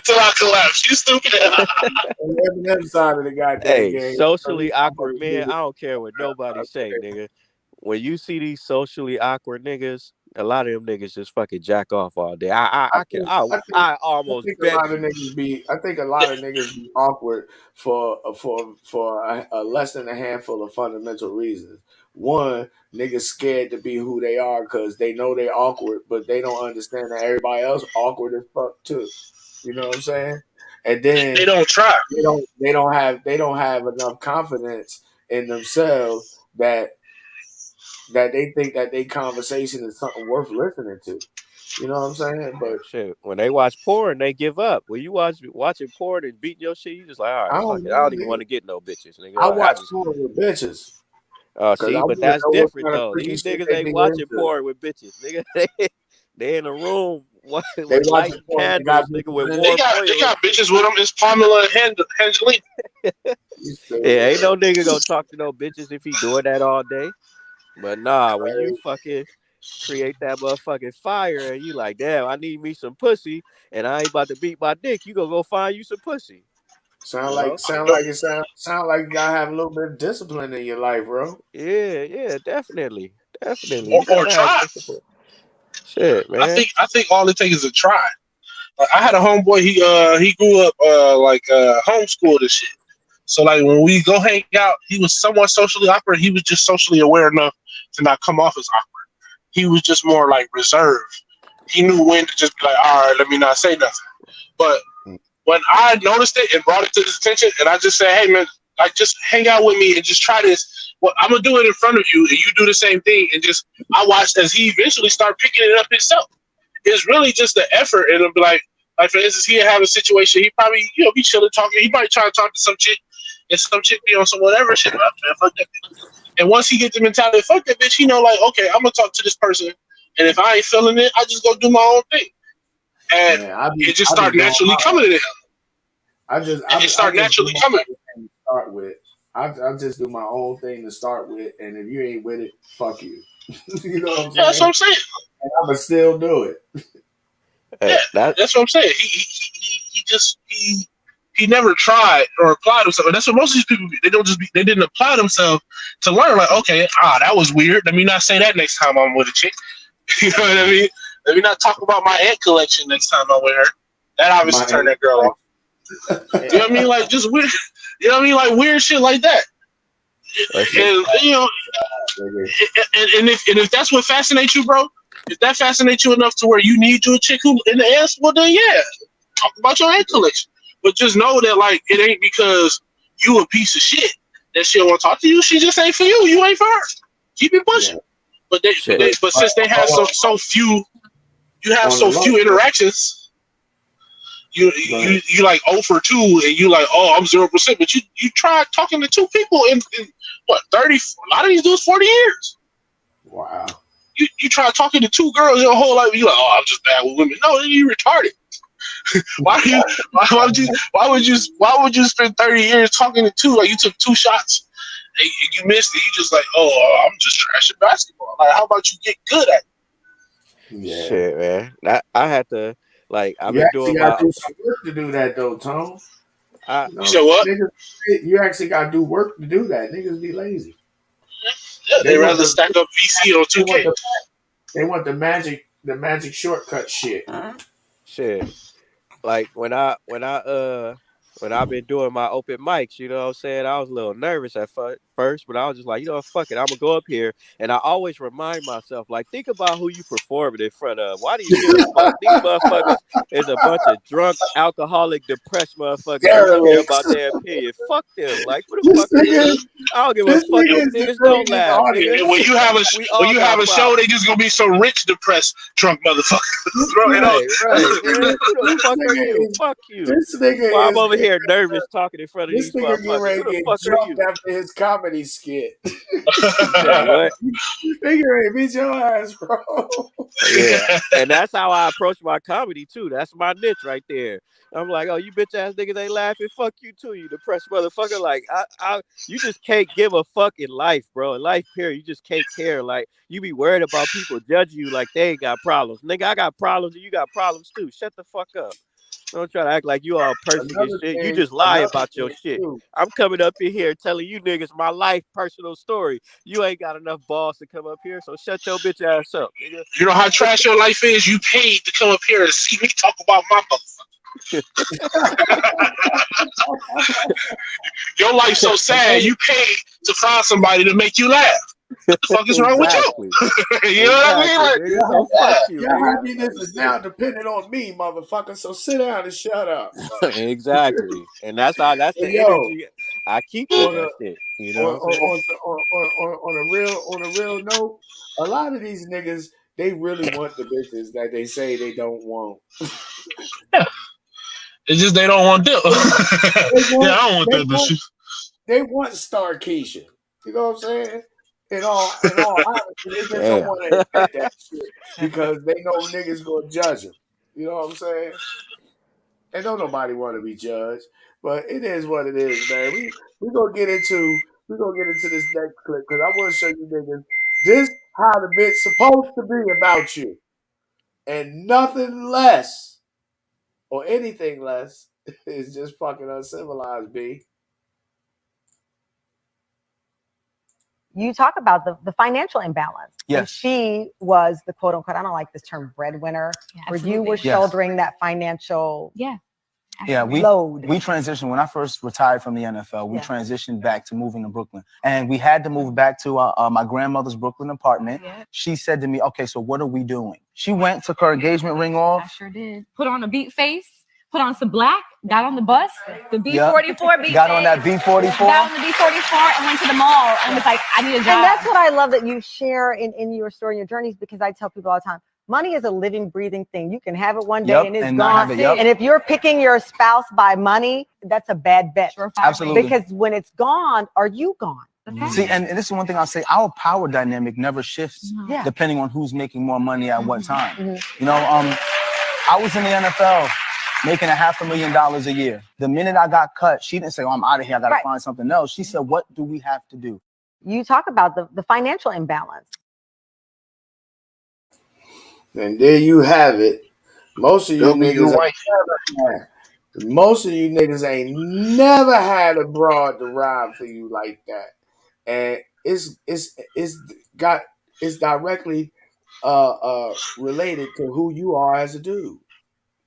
Till I collapse. You stupid. On the Eminem side of the goddamn Hey, game. socially awkward men, I don't care what nobody say, Okay. nigga. When you see these socially awkward niggas, a lot of them niggas just fucking jack off all day. I think I think I I almost think a bet lot of you. niggas be I think a lot of niggas be awkward for a less than a handful of fundamental reasons. One, niggas scared to be who they are because they know they awkward, but they don't understand that everybody else awkward as fuck too. You know what I'm saying? And They then don't try. they don't have enough confidence in themselves that they think that their conversation is something worth listening to. You know what I'm saying? But Shit, when they watch porn, they give up. When you watching porn and beating your shit, you just like, all I right, fuck don't it. I know, don't even nigga. want to get no bitches, nigga. I Like, I watch just porn with bitches because see, I but want to that's know what different kind of though. freaky These shit niggas they ain't be watching into. porn with bitches, nigga. They in a room They with watching lighting porn. They got candles, nigga, with bitches in They it. warm got oil and shit. bitches with them. It's Pamela and Angelina. You Yeah, stupid. ain't no nigga gonna talk to no bitches if he doing that all day. But nah, when you fucking create that motherfucking fire and you like, damn, I need me some pussy, and I ain't about to beat my dick, you gonna go find you some pussy. Sound You like know? sound like it sound like you gotta have a little bit of discipline in your life, bro. Yeah, definitely. Definitely. You Or gotta have try. discipline. Shit, man. I think all it takes is a try. Like, I had a homeboy. He grew up homeschooled and shit. So like when we go hang out, he was somewhat socially awkward. He was just socially aware enough to not come off as awkward. He was just more like reserved. He knew when to just be like, all right, let me not say nothing. But when I noticed it and brought it to his attention, and I just said, hey man, like just hang out with me and just try this. Well, I'm gonna do it in front of you, and you do the same thing. And just I watched as he eventually started picking it up himself. It's really just the effort, and it'll be like for instance, he'd have a situation. He probably be chilling talking. He might try to talk to some chick, and some chick be on some whatever shit. Man, fuck that bitch. And once he get the mentality, fuck that bitch, he know like okay, I'm gonna talk to this person, and if I ain't feeling it, I just go do my own thing, and Man, it just I be start doing naturally my coming to him. I just It I start just do naturally my coming. own thing to start with. I just do my own thing to start with, and if you ain't with it, fuck you. You know what I'm Yeah, that's what saying? I'm saying. And I'ma still do it. Yeah, Hey, that that's what I'm saying. He never tried or applied himself. And that's what most of these people they don't just be, they didn't apply themselves to learn. Like, okay, that was weird. Let me not say that next time I'm with a chick. You know what I mean? Let me not talk about my ant collection next time I'm with her. That obviously My turned that girl off. You know what I mean? Like just weird. You know what I mean? Like weird shit like that. listen. And you know, and if that's what fascinates you, bro, if that fascinates you enough to where you need you a chick who in the ass, well then yeah, talk about your ant collection. But just know that like it ain't because you a piece of shit that she don't want to talk to you. She just ain't for you. You ain't for her. Keep it pushing. Yeah. Shit. But since they have so few, you have On the so low, few interactions. You like 0 for 2 and you like I'm 0%, but you tried talking to 2 people in what 30 a lot of these dudes 40 years. wow. You try talking to 2 girls your whole life, you like, I'm just bad with women. No, you retarded. Why would you spend 30 years talking to 2? Like you took 2 shots and you missed it. You just like, I'm just trash at basketball. Like, how about you get good at it? Yeah. Shit, man. I had to like I've You been actually doing got my to do some work to do that, though, Tone. I You You know, said what? niggas, you actually got to do work to do that. Niggas be lazy. Yeah, They they want rather the stack up VC on they want 2K. the magic shortcut shit. shit. Like when I've been doing my open mics, you know what I'm saying? I was a little nervous at first, but I was just like, you know what, fuck it. I'm gonna go up here and I always remind myself, like, think about who you performing in front of. Why do you give a fuck? These motherfuckers is a bunch of drunk, alcoholic, depressed motherfuckers who care Derelicts. about their opinion. Fuck them. Like, who the This fuck are nigga, you? I don't give a this fuck nigga if is niggas don't degrading his laugh, nigga. And audience. We when all you have got a show, they problems. just gonna be some rich, depressed, drunk motherfuckers. This Bro, nigga, Right, this nigga. Who the this fuck are nigga you? is Fuck you. this nigga While I'm is over here here nervous talking in front of This these nigga getting motherfuckers. ready Who to the get fuck are jumped you? after his comedy skit. You said what? They get ready to beat your ass, bro. Yeah, and that's how I approach my comedy too. That's my niche right there. I'm like, oh, you bitch ass niggas ain't laughing. Fuck you too, you depressed motherfucker. Like, you just can't give a fuck in life, bro. In life, period, you just can't care. Like, you be worried about people judging you like they ain't got problems. Nigga, I got problems and you got problems too. Shut the fuck up. Don't try to act like you all perfect and shit. You just lie about your shit. Too. I'm coming up in here telling you niggas my life, personal story. You ain't got enough balls to come up here, so shut your bitch ass up, nigga. You know how trash your life is? You paid to come up here and see me talk about my motherfucker. Your life's so sad, you paid to find somebody to make you laugh. What the fuck is wrong with you? You know what I mean? Like, nigga. So fuck you, your nigga. happiness is now dependent on me, motherfucker. So sit down and shut up. Exactly. And that's the Yo, energy I keep with on a that shit. You know what I'm saying? on a real note, a lot of these niggas, they really want the bitches that they say they don't want. it's just they don't want them. Yeah, I don't want that bitch. They want Star Keisha. You know what I'm saying? In all honesty, they just don't want to admit that shit because they know niggas gonna judge them. You know what I'm saying? And don't nobody want to be judged, but it is what it is, man. We gonna get into this next clip because I want to show you niggas this how the bitch supposed to be about you, and nothing less or anything less is just fucking uncivilized, B. You talk about the financial imbalance. Yes. And she was the quote unquote, I don't like this term, breadwinner, where you were shouldering that financial load. We transitioned when I first retired from the NFL. We transitioned back to moving to Brooklyn, and we had to move back to my grandmother's Brooklyn apartment. She said to me, "Okay, so what are we doing?" She went, took her engagement ring off. I sure did. Put on a beat face. Put on some black, got on the bus, the B44 beat. Got on that B44. Got on the B44 and went to the mall and was like, I need a job. And that's what I love that you share in your story and your journeys, because I tell people all the time, money is a living, breathing thing. You can have it one day and it's gone. And if you're picking your spouse by money, that's a bad bet. Sure, absolutely. Because when it's gone, are you gone? See, and this is one thing I'll say, our power dynamic never shifts depending on who's making more money at what time. You know, I was in the NFL making $500,000 a year. The minute I got cut, she didn't say, oh, I'm out of here, I gotta find something else. She said, what do we have to do? You talk about the financial imbalance. And there you have it. Most of you niggas ain't never had a broad to ride for you like that. And it's directly related to who you are as a dude.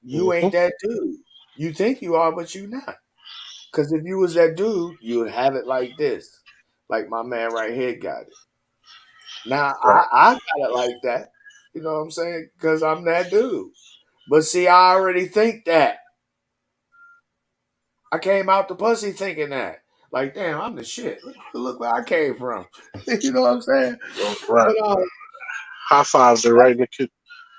You ain't that dude. You think you are, but you not. Because if you was that dude, you would have it like this. Like my man right here got it. Now, I got it like that. You know what I'm saying? Because I'm that dude. But see, I already think that. I came out the pussy thinking that. Like, damn, I'm the shit. Look where I came from. You know what I'm saying? Right. But, high fives are right in the kid.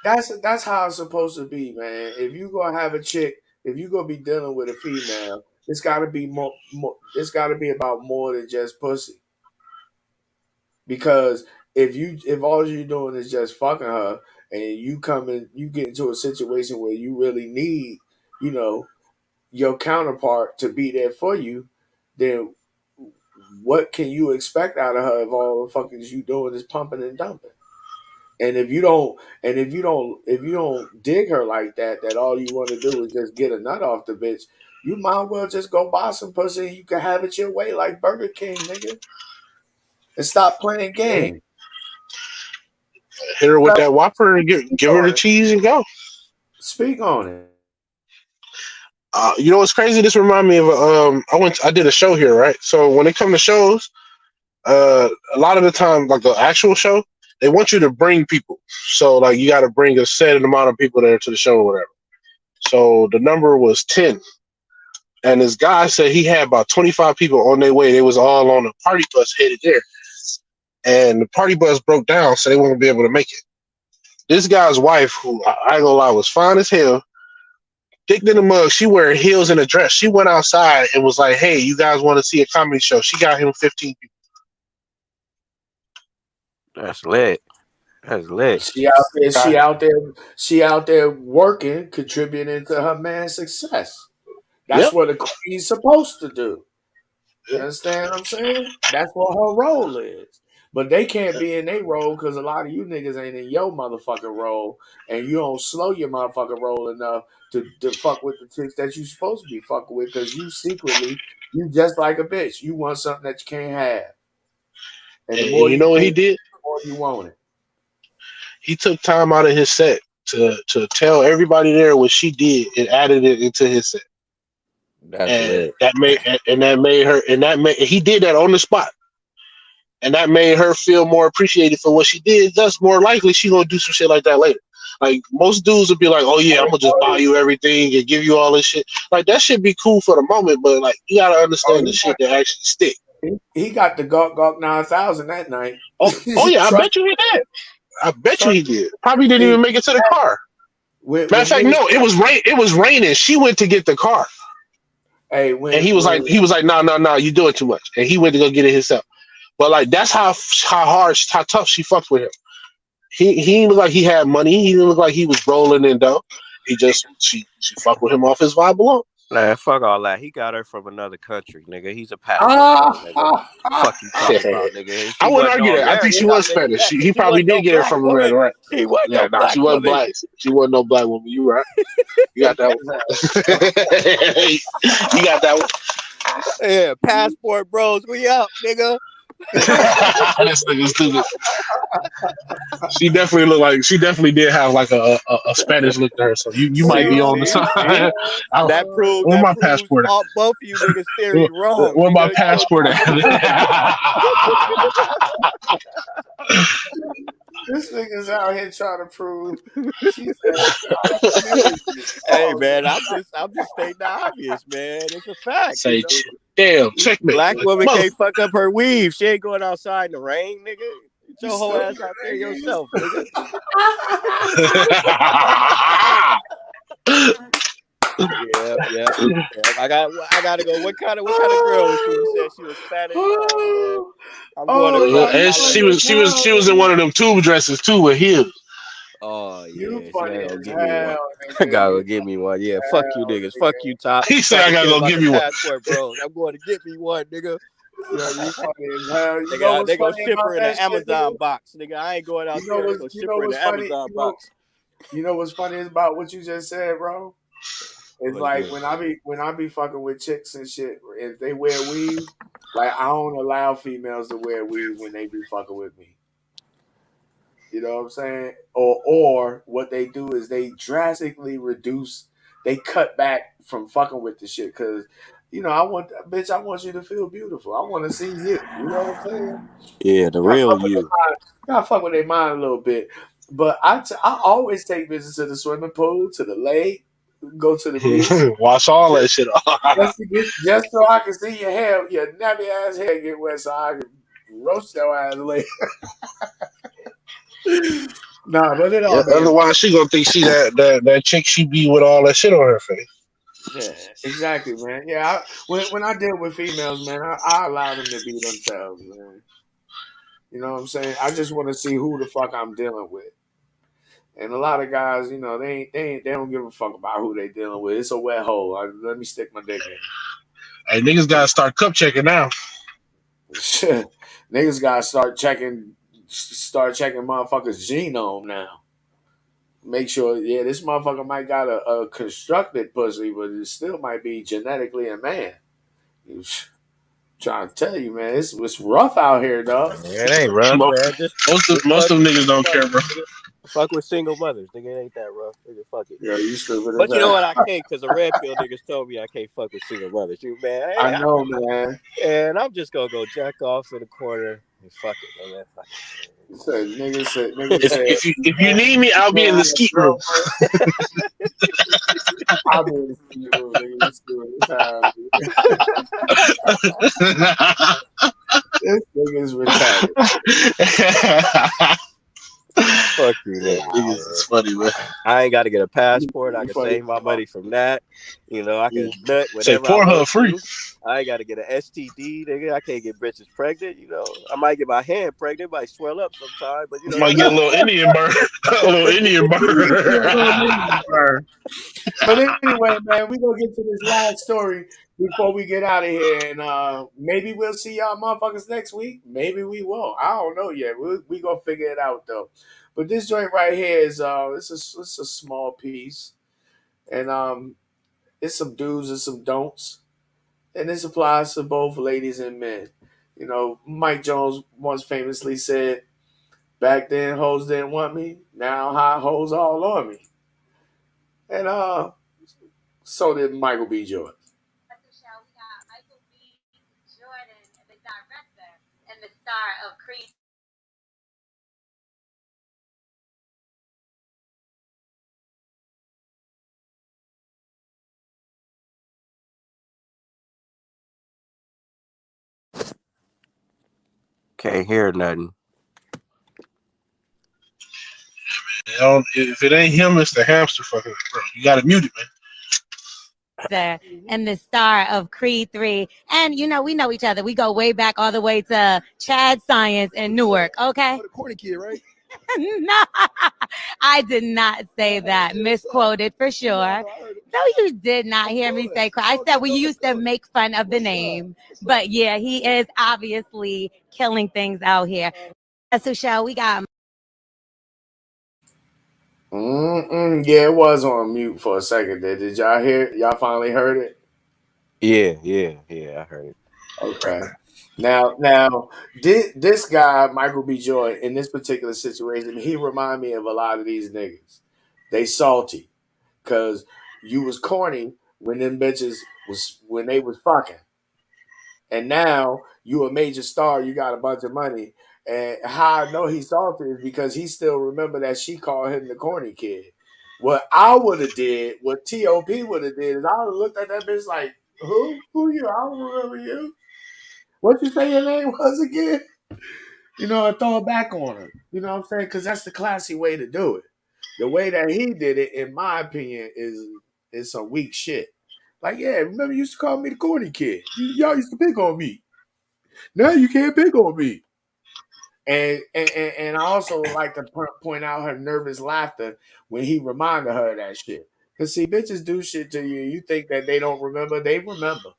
That's how it's supposed to be, man. If you gonna have a chick, if you gonna be dealing with a female, it's gotta be more it's gotta be about more than just pussy. Because if all you're doing is just fucking her and you get into a situation where you really need, you know, your counterpart to be there for you, then what can you expect out of her if all the fucking you doing is pumping and dumping? And if you don't dig her like that all you want to do is just get a nut off the bitch, you might as well just go buy some pussy and you can have it your way like Burger King, nigga. And stop playing games. Hit her with that Whopper and give her the cheese and go. Speak on it. You know what's crazy? This remind me of I did a show here, right? So when it comes to shows, a lot of the time, like the actual show, they want you to bring people. So like you got to bring a set amount of people there to the show or whatever. So the number was 10. And this guy said he had about 25 people on their way. They was all on a party bus headed there. And the party bus broke down, so they wouldn't be able to make it. This guy's wife, who I ain't gonna lie, was fine as hell, Thick than a mug. She wear heels and a dress. She went outside and was like, "Hey, you guys want to see a comedy show?" She got him 15 people. That's lit. That's lit. She out there. She out there working, contributing to her man's success. That's what a queen's supposed to do. You understand what I'm saying? That's what her role is. But they can't be in their role because a lot of you niggas ain't in your motherfucking role, and you don't slow your motherfucking role enough to fuck with the chicks that you supposed to be fucking with, because you secretly, you just like a bitch. You want something that you can't have. And the more you know what he did? The more you want it. He took time out of his set to tell everybody there what she did and added it into his set. That's lit. He did that on the spot. And that made her feel more appreciated for what she did. Thus, more likely she gonna do some shit like that later. Like, most dudes would be like, "Oh yeah, I'm gonna just buy you everything and give you all this shit." Like, that should be cool for the moment, but like, you gotta understand the shit that actually stick. He got the Gawk 9000 that night. Oh yeah, I bet you he did. I bet you he did. Probably didn't even make it to the car. Matter of fact, no, it was raining. She went to get the car. Hey, and he was like, no, you doing too much. And he went to go get it himself. But like, that's how tough she fucked with him. He didn't look like he had money. He didn't look like he was rolling in dough. He just she fucked with him off his vibe alone. Nah, fuck all that. He got her from another country, nigga. He's a passport, nigga. Fuck you talking about, nigga. I wouldn't argue that. I think she was Spanish. He probably did get her from America, right? She wasn't she wasn't black. She wasn't no black woman. You right? You got that one. You got that one. Yeah, passport bros, we up, nigga. This nigga stupid. She definitely did have like a Spanish look to her, so you might be on the side. That proves my passport. Both of you niggas theory wrong. Where my passport at? This nigga's out here trying to prove. Hey man, I'm just stating the obvious, man. It's a fact. Say, damn, checkmate. Black woman can't fuck up her weave. She ain't going outside in the rain, nigga. Get your whole ass out there yourself, nigga. Yeah. I gotta go. What kind of girl was she? You said she was Spanish. I'm going to. And she was in one of them tube dresses too with heels. Oh yeah, You funny as give me one. hell, I gotta go give me one. Yeah, fuck you niggas. Fuck you, Top. He said I gotta go give you one. Passport, bro. I'm going to get me one, nigga. Yeah, you funny as hell. They gonna ship her in an Amazon box, nigga. I ain't going out there. They gonna ship her in an Amazon box. You know what's funny about what you just said, bro? It's like when I be fucking with chicks and shit, if they wear weave, like I don't allow females to wear weave when they be fucking with me. You know what I'm saying? Or what they do is they drastically they cut back from fucking with the shit, because I want you to feel beautiful. I want to see you. You know what I'm saying? Yeah, the real you. Gotta fuck with their mind a little bit. But I always take visits to the swimming pool, to the lake, go to the beach. Wash all that shit off. just so I can see your hair, your nappy ass hair get wet, so I can roast your ass later. Nah, but it all. Yeah, otherwise, she gonna think she that chick she be with all that shit on her face. Yeah, exactly, man. Yeah, when I deal with females, man, I allow them to be themselves, man. You know what I'm saying? I just want to see who the fuck I'm dealing with. And a lot of guys, they don't give a fuck about who they dealing with. It's a wet hole. Let me stick my dick in. Hey, niggas gotta start cup checking now. Niggas gotta start checking motherfuckers' genome now. Make sure, this motherfucker might got a constructed pussy, but it still might be genetically a man. Trying to tell you, man, it's rough out here, dog. Yeah, it ain't rough, man. Most of them niggas don't care, bro. Fuck with single mothers, nigga. It ain't that rough, nigga. Fuck it. Yeah, you stupid. But you know what? I can't, because the red pill niggas told me I can't fuck with single mothers. Man, I know, man. And I'm just gonna go jack off in the corner and fuck it, man. Fuck it. Niggas said, if you need me, I'll be in the skeet room. I'll be in the skeet room, nigga. This nigga's retarded. Fuck you, nigga. It's funny, man. I ain't got to get a passport. I You can funny. save my money from that. You know, I can nut Say whenever I Pornhub want free. to. I ain't got to get an STD, nigga. I can't get bitches pregnant. You know, I might get my hand pregnant, might swell up sometime, but you know, Might get a little Indian burn. A little Indian burn. But anyway, man, we gonna get to this last story before we get out of here, and maybe we'll see y'all motherfuckers next week. Maybe we won't. I don't know yet. We gonna figure it out though. But this joint right here is it's a small piece, and it's some do's and some don'ts, and this applies to both ladies and men. You know, Mike Jones once famously said, "Back then, hoes didn't want me. Now, hot hoes all on me." And so did Michael B. Jordan. Michael B. Jordan, the director and the star of Creed. can't hear nothing. If it ain't him, it's the hamster fucking. Bro, you gotta mute it, man. And the star of Creed 3. And, you know, we know each other. We go way back all the way to Chad Science in Newark, okay? The corny kid, right? No, I did not say that. Misquoted for sure. No, you did not hear me say. I said we used to make fun of the name. But, yeah, he is obviously killing things out here. So, Shell, we got... Yeah, it was on mute for a second there. Did y'all hear? Y'all finally heard it? Yeah, I heard it. Okay. Now, this guy, Michael B. Jordan, in this particular situation, he remind me of a lot of these niggas. They salty because you was corny when them bitches when they was fucking, and now you a major star. You got a bunch of money, and how I know he's salty is because he still remember that she called him the corny kid. What I would have did, what T.O.P. would have did, is I would have looked at that bitch like, who? Who you? I don't remember you. What you say your name was again? You know, and throw it back on her. You know what I'm saying? Because that's the classy way to do it. The way that he did it, in my opinion, is some weak shit. Like, yeah, remember you used to call me the corny kid. Y'all used to pick on me. Now you can't pick on me. And I also like to point out her nervous laughter when he reminded her of that shit. Because, see, bitches do shit to you. You think that they don't remember. They remember.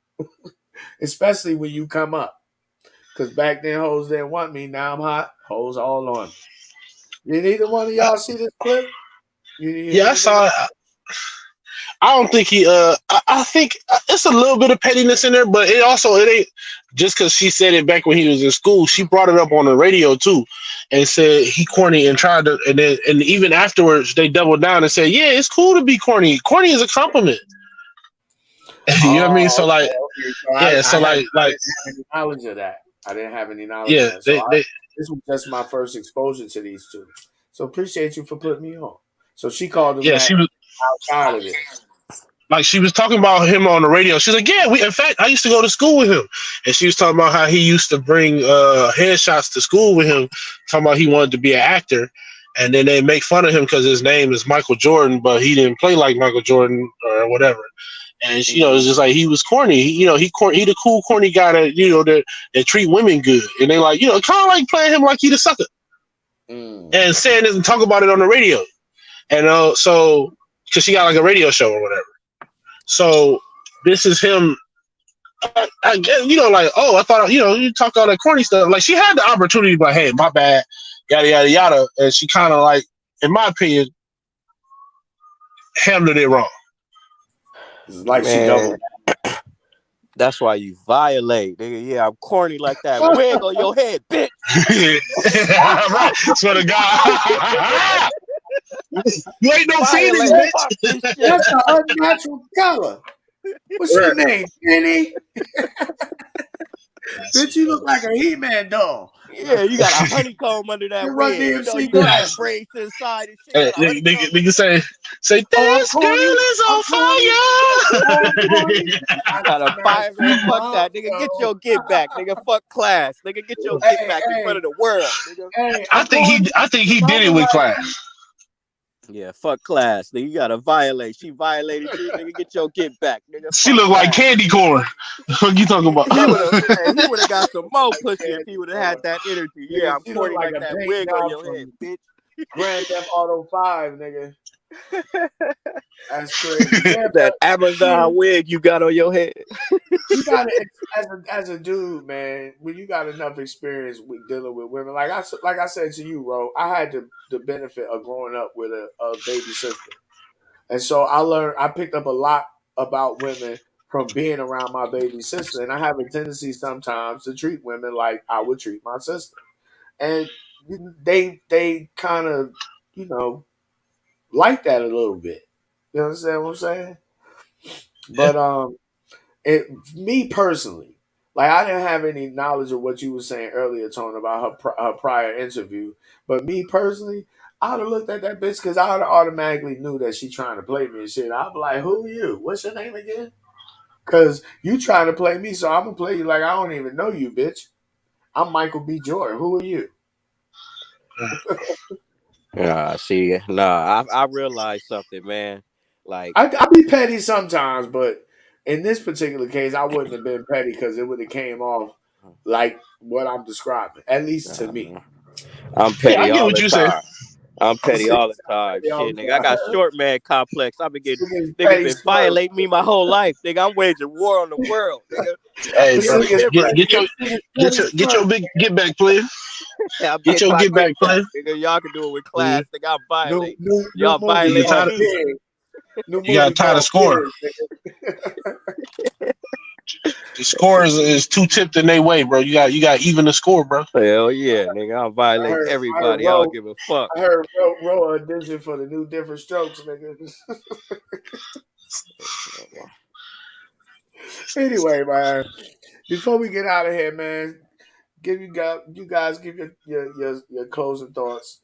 Especially when you come up. Because back then, hoes didn't want me. Now I'm hot. Hoes all on me. Did either one of y'all see this clip? Yeah, I saw it. I don't think he. I think it's a little bit of pettiness in there, but it ain't just because she said it back when he was in school. She brought it up on the radio too, and said he corny and tried to, and even afterwards they doubled down and said, yeah, it's cool to be corny. Corny is a compliment. You know what I mean? So like, okay. So I like, didn't have any knowledge of that. I didn't have any knowledge yeah, of that. So this was just my first exposure to these two. So appreciate you for putting me on. So she called him that she was outside of it. Like she was talking about him on the radio. She's like, yeah, in fact, I used to go to school with him. And she was talking about how he used to bring headshots to school with him, talking about he wanted to be an actor. And then they make fun of him because his name is Michael Jordan, but he didn't play like Michael Jordan or whatever. And you know, it's just like he was corny. He the cool corny guy that that treat women good. And they like, kind of like playing him like he the sucker. And saying it and talk about it on the radio. And so because she got like a radio show or whatever. So this is him. I guess, like, oh, I thought, you talk all that corny stuff. Like, she had the opportunity, but hey, my bad, yada yada yada, and she kind of like, in my opinion, handled it wrong. Like, she doubled. That's why you violate, nigga. Yeah, I'm corny like that. Wig on your head, bitch. Right. Swear to God. You ain't no Phoenix, bitch. That's an unnatural color. What's your name, Penny? Bitch, you look like a He-Man doll. Yeah, you got a honeycomb under that You run wig. You know, DMC you got the glasses. braids inside and shit. Hey, Got a honeycomb. nigga say Oh, I'm this girl corny. is I'm on corny. Oh, I'm corny. fire. I Got a smash fire, man. you Fuck up, that, nigga. Get your get back, nigga. Fuck class, nigga. Get your get back in front of the world, nigga. Hey, I I'm think corny. he did it with class. Yeah, fuck class, nigga. You gotta violate. She violated you, nigga. Get your get back, nigga. She Fuck looked like class. candy corn. What you talking about? He would have got some more pussy if he would have had that energy. Yeah, I'm She corny look like like a that paint wig on job your head, from bitch. Grand Theft Auto 5, nigga. That's crazy. Yeah, That Amazon wig you got on your head. you got to, as a dude, man. When you got enough experience with dealing with women, like I said to you, Ro, I had the benefit of growing up with a baby sister, and so I picked up a lot about women from being around my baby sister, and I have a tendency sometimes to treat women like I would treat my sister, and they kind of like that a little bit. You understand what I'm saying? But me personally, like I didn't have any knowledge of what you were saying earlier, Tone, about her prior interview. But me personally, I'd have looked at that bitch because I'd have automatically knew that she trying to play me and shit. I'd be like, "Who are you? What's your name again?" Because you trying to play me, so I'm gonna play you like I don't even know you, bitch. I'm Michael B. Jordan. Who are you? See, nah, I realized something, man. Like, I be petty sometimes, but in this particular case, I wouldn't have been petty because it would have came off like what I'm describing, at least to me. I'm Yeah, I petty get all what the you say. time. I'm petty all the time. Petty all Shit, the nigga. I got time. short man complex. I've been getting Niggas niggas petty been swerve. violating me my whole life. Nigga, I'm waging war on the world, nigga. Hey, This bro, Different, nigga's different. get your get your big get back, player. I'm Get getting your my get get back, back, player. nigga. Y'all can do it with Mhm. class, nigga. I'm new violating. new Y'all movie You called violating tired? me. Pig. New You got movie tired of called scoring. Pig, nigga. The score is two tipped in their way, bro. You got even the score, bro. Hell yeah, nigga. I'm violating I heard everybody. I don't Ro give a fuck. I heard Ro audition for the new Different Strokes, nigga. Anyway, man, before we get out of here, man, you guys give your closing thoughts.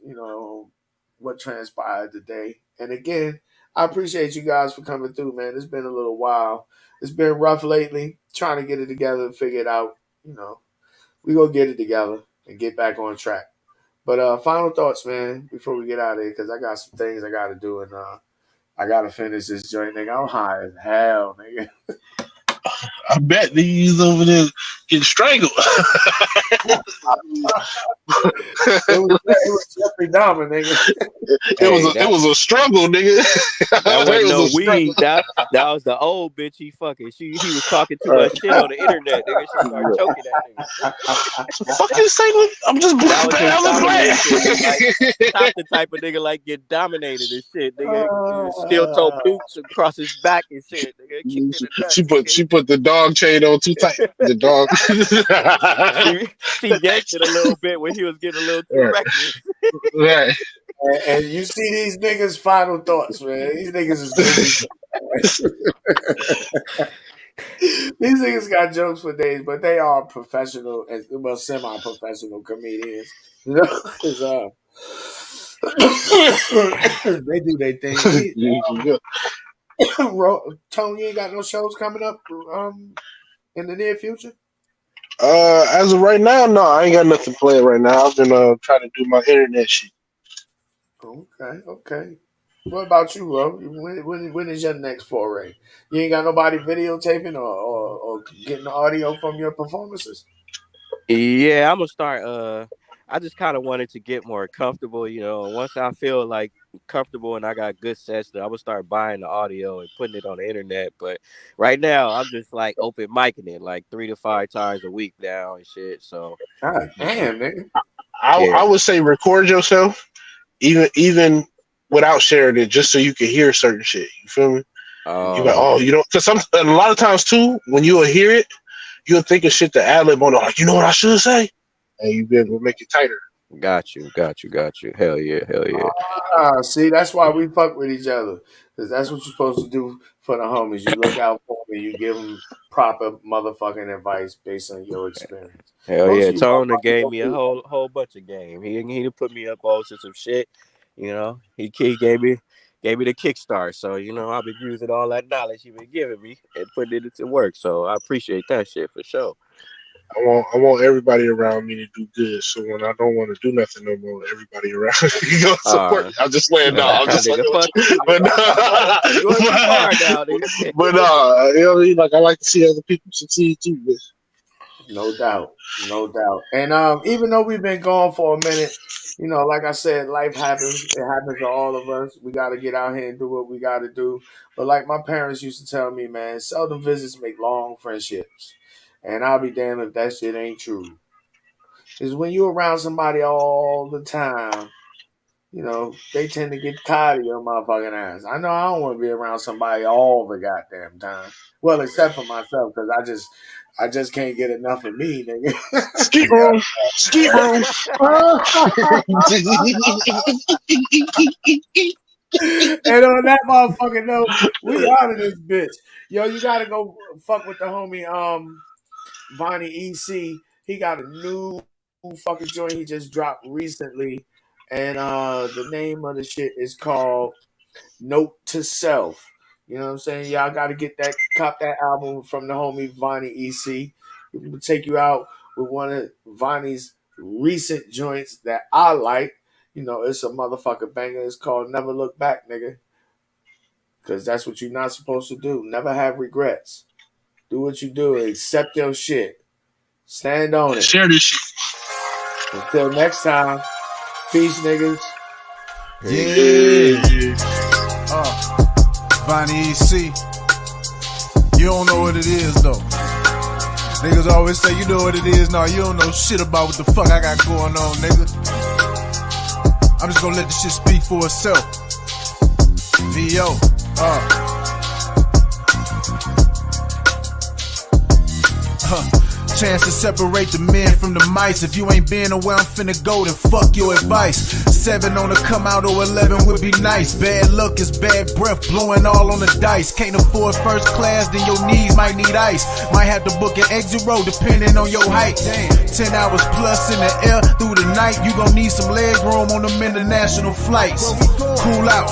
What transpired today, and again, I appreciate you guys for coming through, man. It's been a little while. It's been rough lately, trying to get it together and figure it out. We gonna get it together and get back on track. But final thoughts, man, before we get out of here, because I got some things I got to do, and I gotta finish this joint, nigga. I'm high as hell, nigga. I bet these over there getting strangled. It was Jeffrey Dahmer, nigga. It was a struggle, nigga. That wasn't It was no a struggle. weed. That was the old bitch he fucking. He was talking too much shit on the internet, nigga. She started choking that nigga. Fuck you say? I'm just That was his glad. domination. Like Top the type of nigga like get dominated and shit, nigga. Steel toe boots across his back and shit, nigga. Kicked in the nuts. She put the dog chain on too tight. The dog. she yanked it a little bit when he was getting a little too reckless. Right. And you see these niggas' final thoughts, man. These niggas is goofy. These niggas got jokes for days, but they are professional, well, semi-professional comedians. Because they do their thing. Tony, you ain't got no shows coming up in the near future? As of right now, no, I ain't got nothing planned right now. I've been trying to do my internet shit. Okay. What about you, bro? When is your next foray? You ain't got nobody videotaping or getting the audio from your performances? Yeah, I'm gonna start. I just kind of wanted to get more comfortable, Once I feel like comfortable and I got good sets, then I'm gonna start buying the audio and putting it on the internet. But right now, I'm just like open micing it like 3 to 5 times a week now and shit. So, God damn, nigga. I would say record yourself, even without sharing it, just so you can hear certain shit. You feel me? Because a lot of times too, when you'll hear it, you'll think of shit to ad lib on it, like, you know what I should say, and you be able to make it tighter. Got you. Hell yeah. See, that's why we fuck with each other, because that's what you're supposed to do for the homies. You look out for them. You give them proper motherfucking advice based on your experience. Hell Most yeah, of you Tone motherfuckers gave don't me a do whole bunch of game. He done put me up all sorts of shit. You know, he gave me the kickstart. So you know, I've been using all that knowledge he been giving me and putting it into work. So I appreciate that shit for sure. I want everybody around me to do good. So when I don't want to do nothing no more, everybody around me go support me. I'm just playing. No, I'm just nigga, fuck you, but nigga. You going too far now, nigga. But you know what I mean? Like I like to see other people succeed too. But. No doubt. And even though we've been gone for a minute, you know, like I said, life happens. It happens to all of us. We got to get out here and do what we got to do. But like my parents used to tell me, man, seldom visits make long friendships. And I'll be damned if that shit ain't true. Because when you're around somebody all the time, you know, they tend to get tired of your motherfucking ass. I know I don't want to be around somebody all the goddamn time. Well, except for myself, because I just can't get enough of me, nigga. Skeet room. And on that motherfucking note, we out of this bitch. Yo, you gotta go fuck with the homie Vonnie EC. He got a new fucking joint he just dropped recently. And the name of the shit is called Note to Self. You know what I'm saying? Y'all got to cop that album from the homie Vonnie EC. We'll take you out with one of Vonnie's recent joints that I like. You know, it's a motherfucker banger. It's called Never Look Back, nigga. Because that's what you're not supposed to do. Never have regrets. Do what you do. Accept your shit. Stand on it. Share this shit. Until next time. Peace, niggas. Yeah. Vonnie EC. You don't know what it is, though. Niggas always say you know what it is. No, you don't know shit about what the fuck I got going on, nigga. I'm just gonna let this shit speak for itself. VO. Chance to separate the men from the mice. If you ain't been where I'm finna go, then fuck your advice. 7 on the come out or 11 would be nice. Bad luck is bad breath, blowing all on the dice. Can't afford first class, then your knees might need ice. Might have to book an exit row depending on your height. Damn, 10 hours plus in the air through the night. You gon' need some leg room on them international flights. Cool out,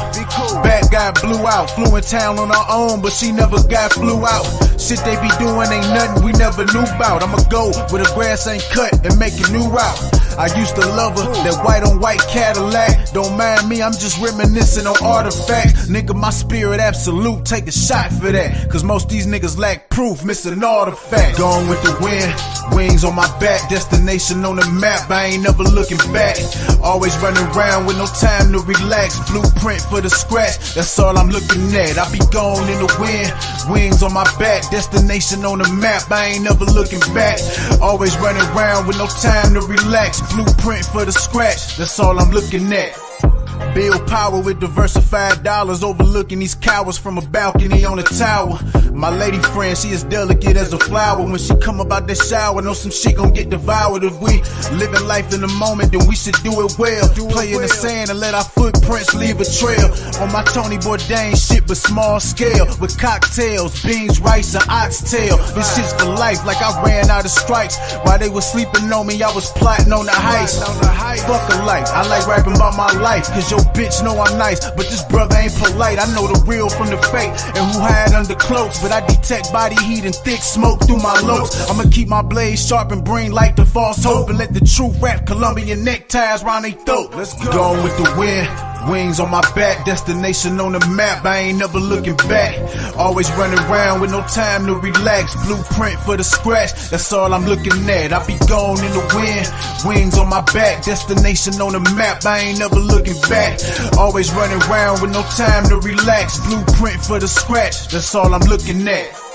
bad guy blew out. Flew in town on her own, but she never got flew out. Shit they be doing ain't nothing we never knew about. I'ma go where the grass ain't cut and make a new route. I used to love her, that white on white Cadillac. Don't mind me, I'm just reminiscing on artifacts. Nigga, my spirit absolute, take a shot for that. Cause most these niggas lack proof, missing artifacts. Gone with the wind, wings on my back. Destination on the map, I ain't never looking back. Always running around with no time to relax. Blueprint for the scratch, that's all I'm looking at. I be gone in the wind, wings on my back. Destination on the map, I ain't never looking back. Always running around with no time to relax. Blueprint for the scratch, that's all I'm looking at. Build power with diversified dollars, overlooking these cowards from a balcony on a tower. My lady friend, she is delicate as a flower. When she come about that shower, know some shit gon' get devoured. If we living life in the moment, then we should do it well. Play in the sand and let our footprints leave a trail. On my Tony Bourdain shit, but small scale. With cocktails, beans, rice, and oxtail. This shit's for life, like I ran out of strikes. While they was sleeping on me, I was plotting on the heist. Fuck a life, I like rapping about my life. Cause your bitch know I'm nice, but this brother ain't polite. I know the real from the fake, and who hide under cloaks. But I detect body heat and thick smoke through my looks. I'ma keep my blade sharp and bring light to false hope. And let the truth wrap Colombian neckties round they throat. Let's go. Going with the wind, wings on my back. Destination on the map, I ain't never looking back. Always running around with no time to relax. Blueprint for the scratch, that's all I'm looking at. I be gone in the wind, wings on my back. Destination on the map, I ain't never looking back. Always running around with no time to relax. Blueprint for the scratch, that's all I'm looking at.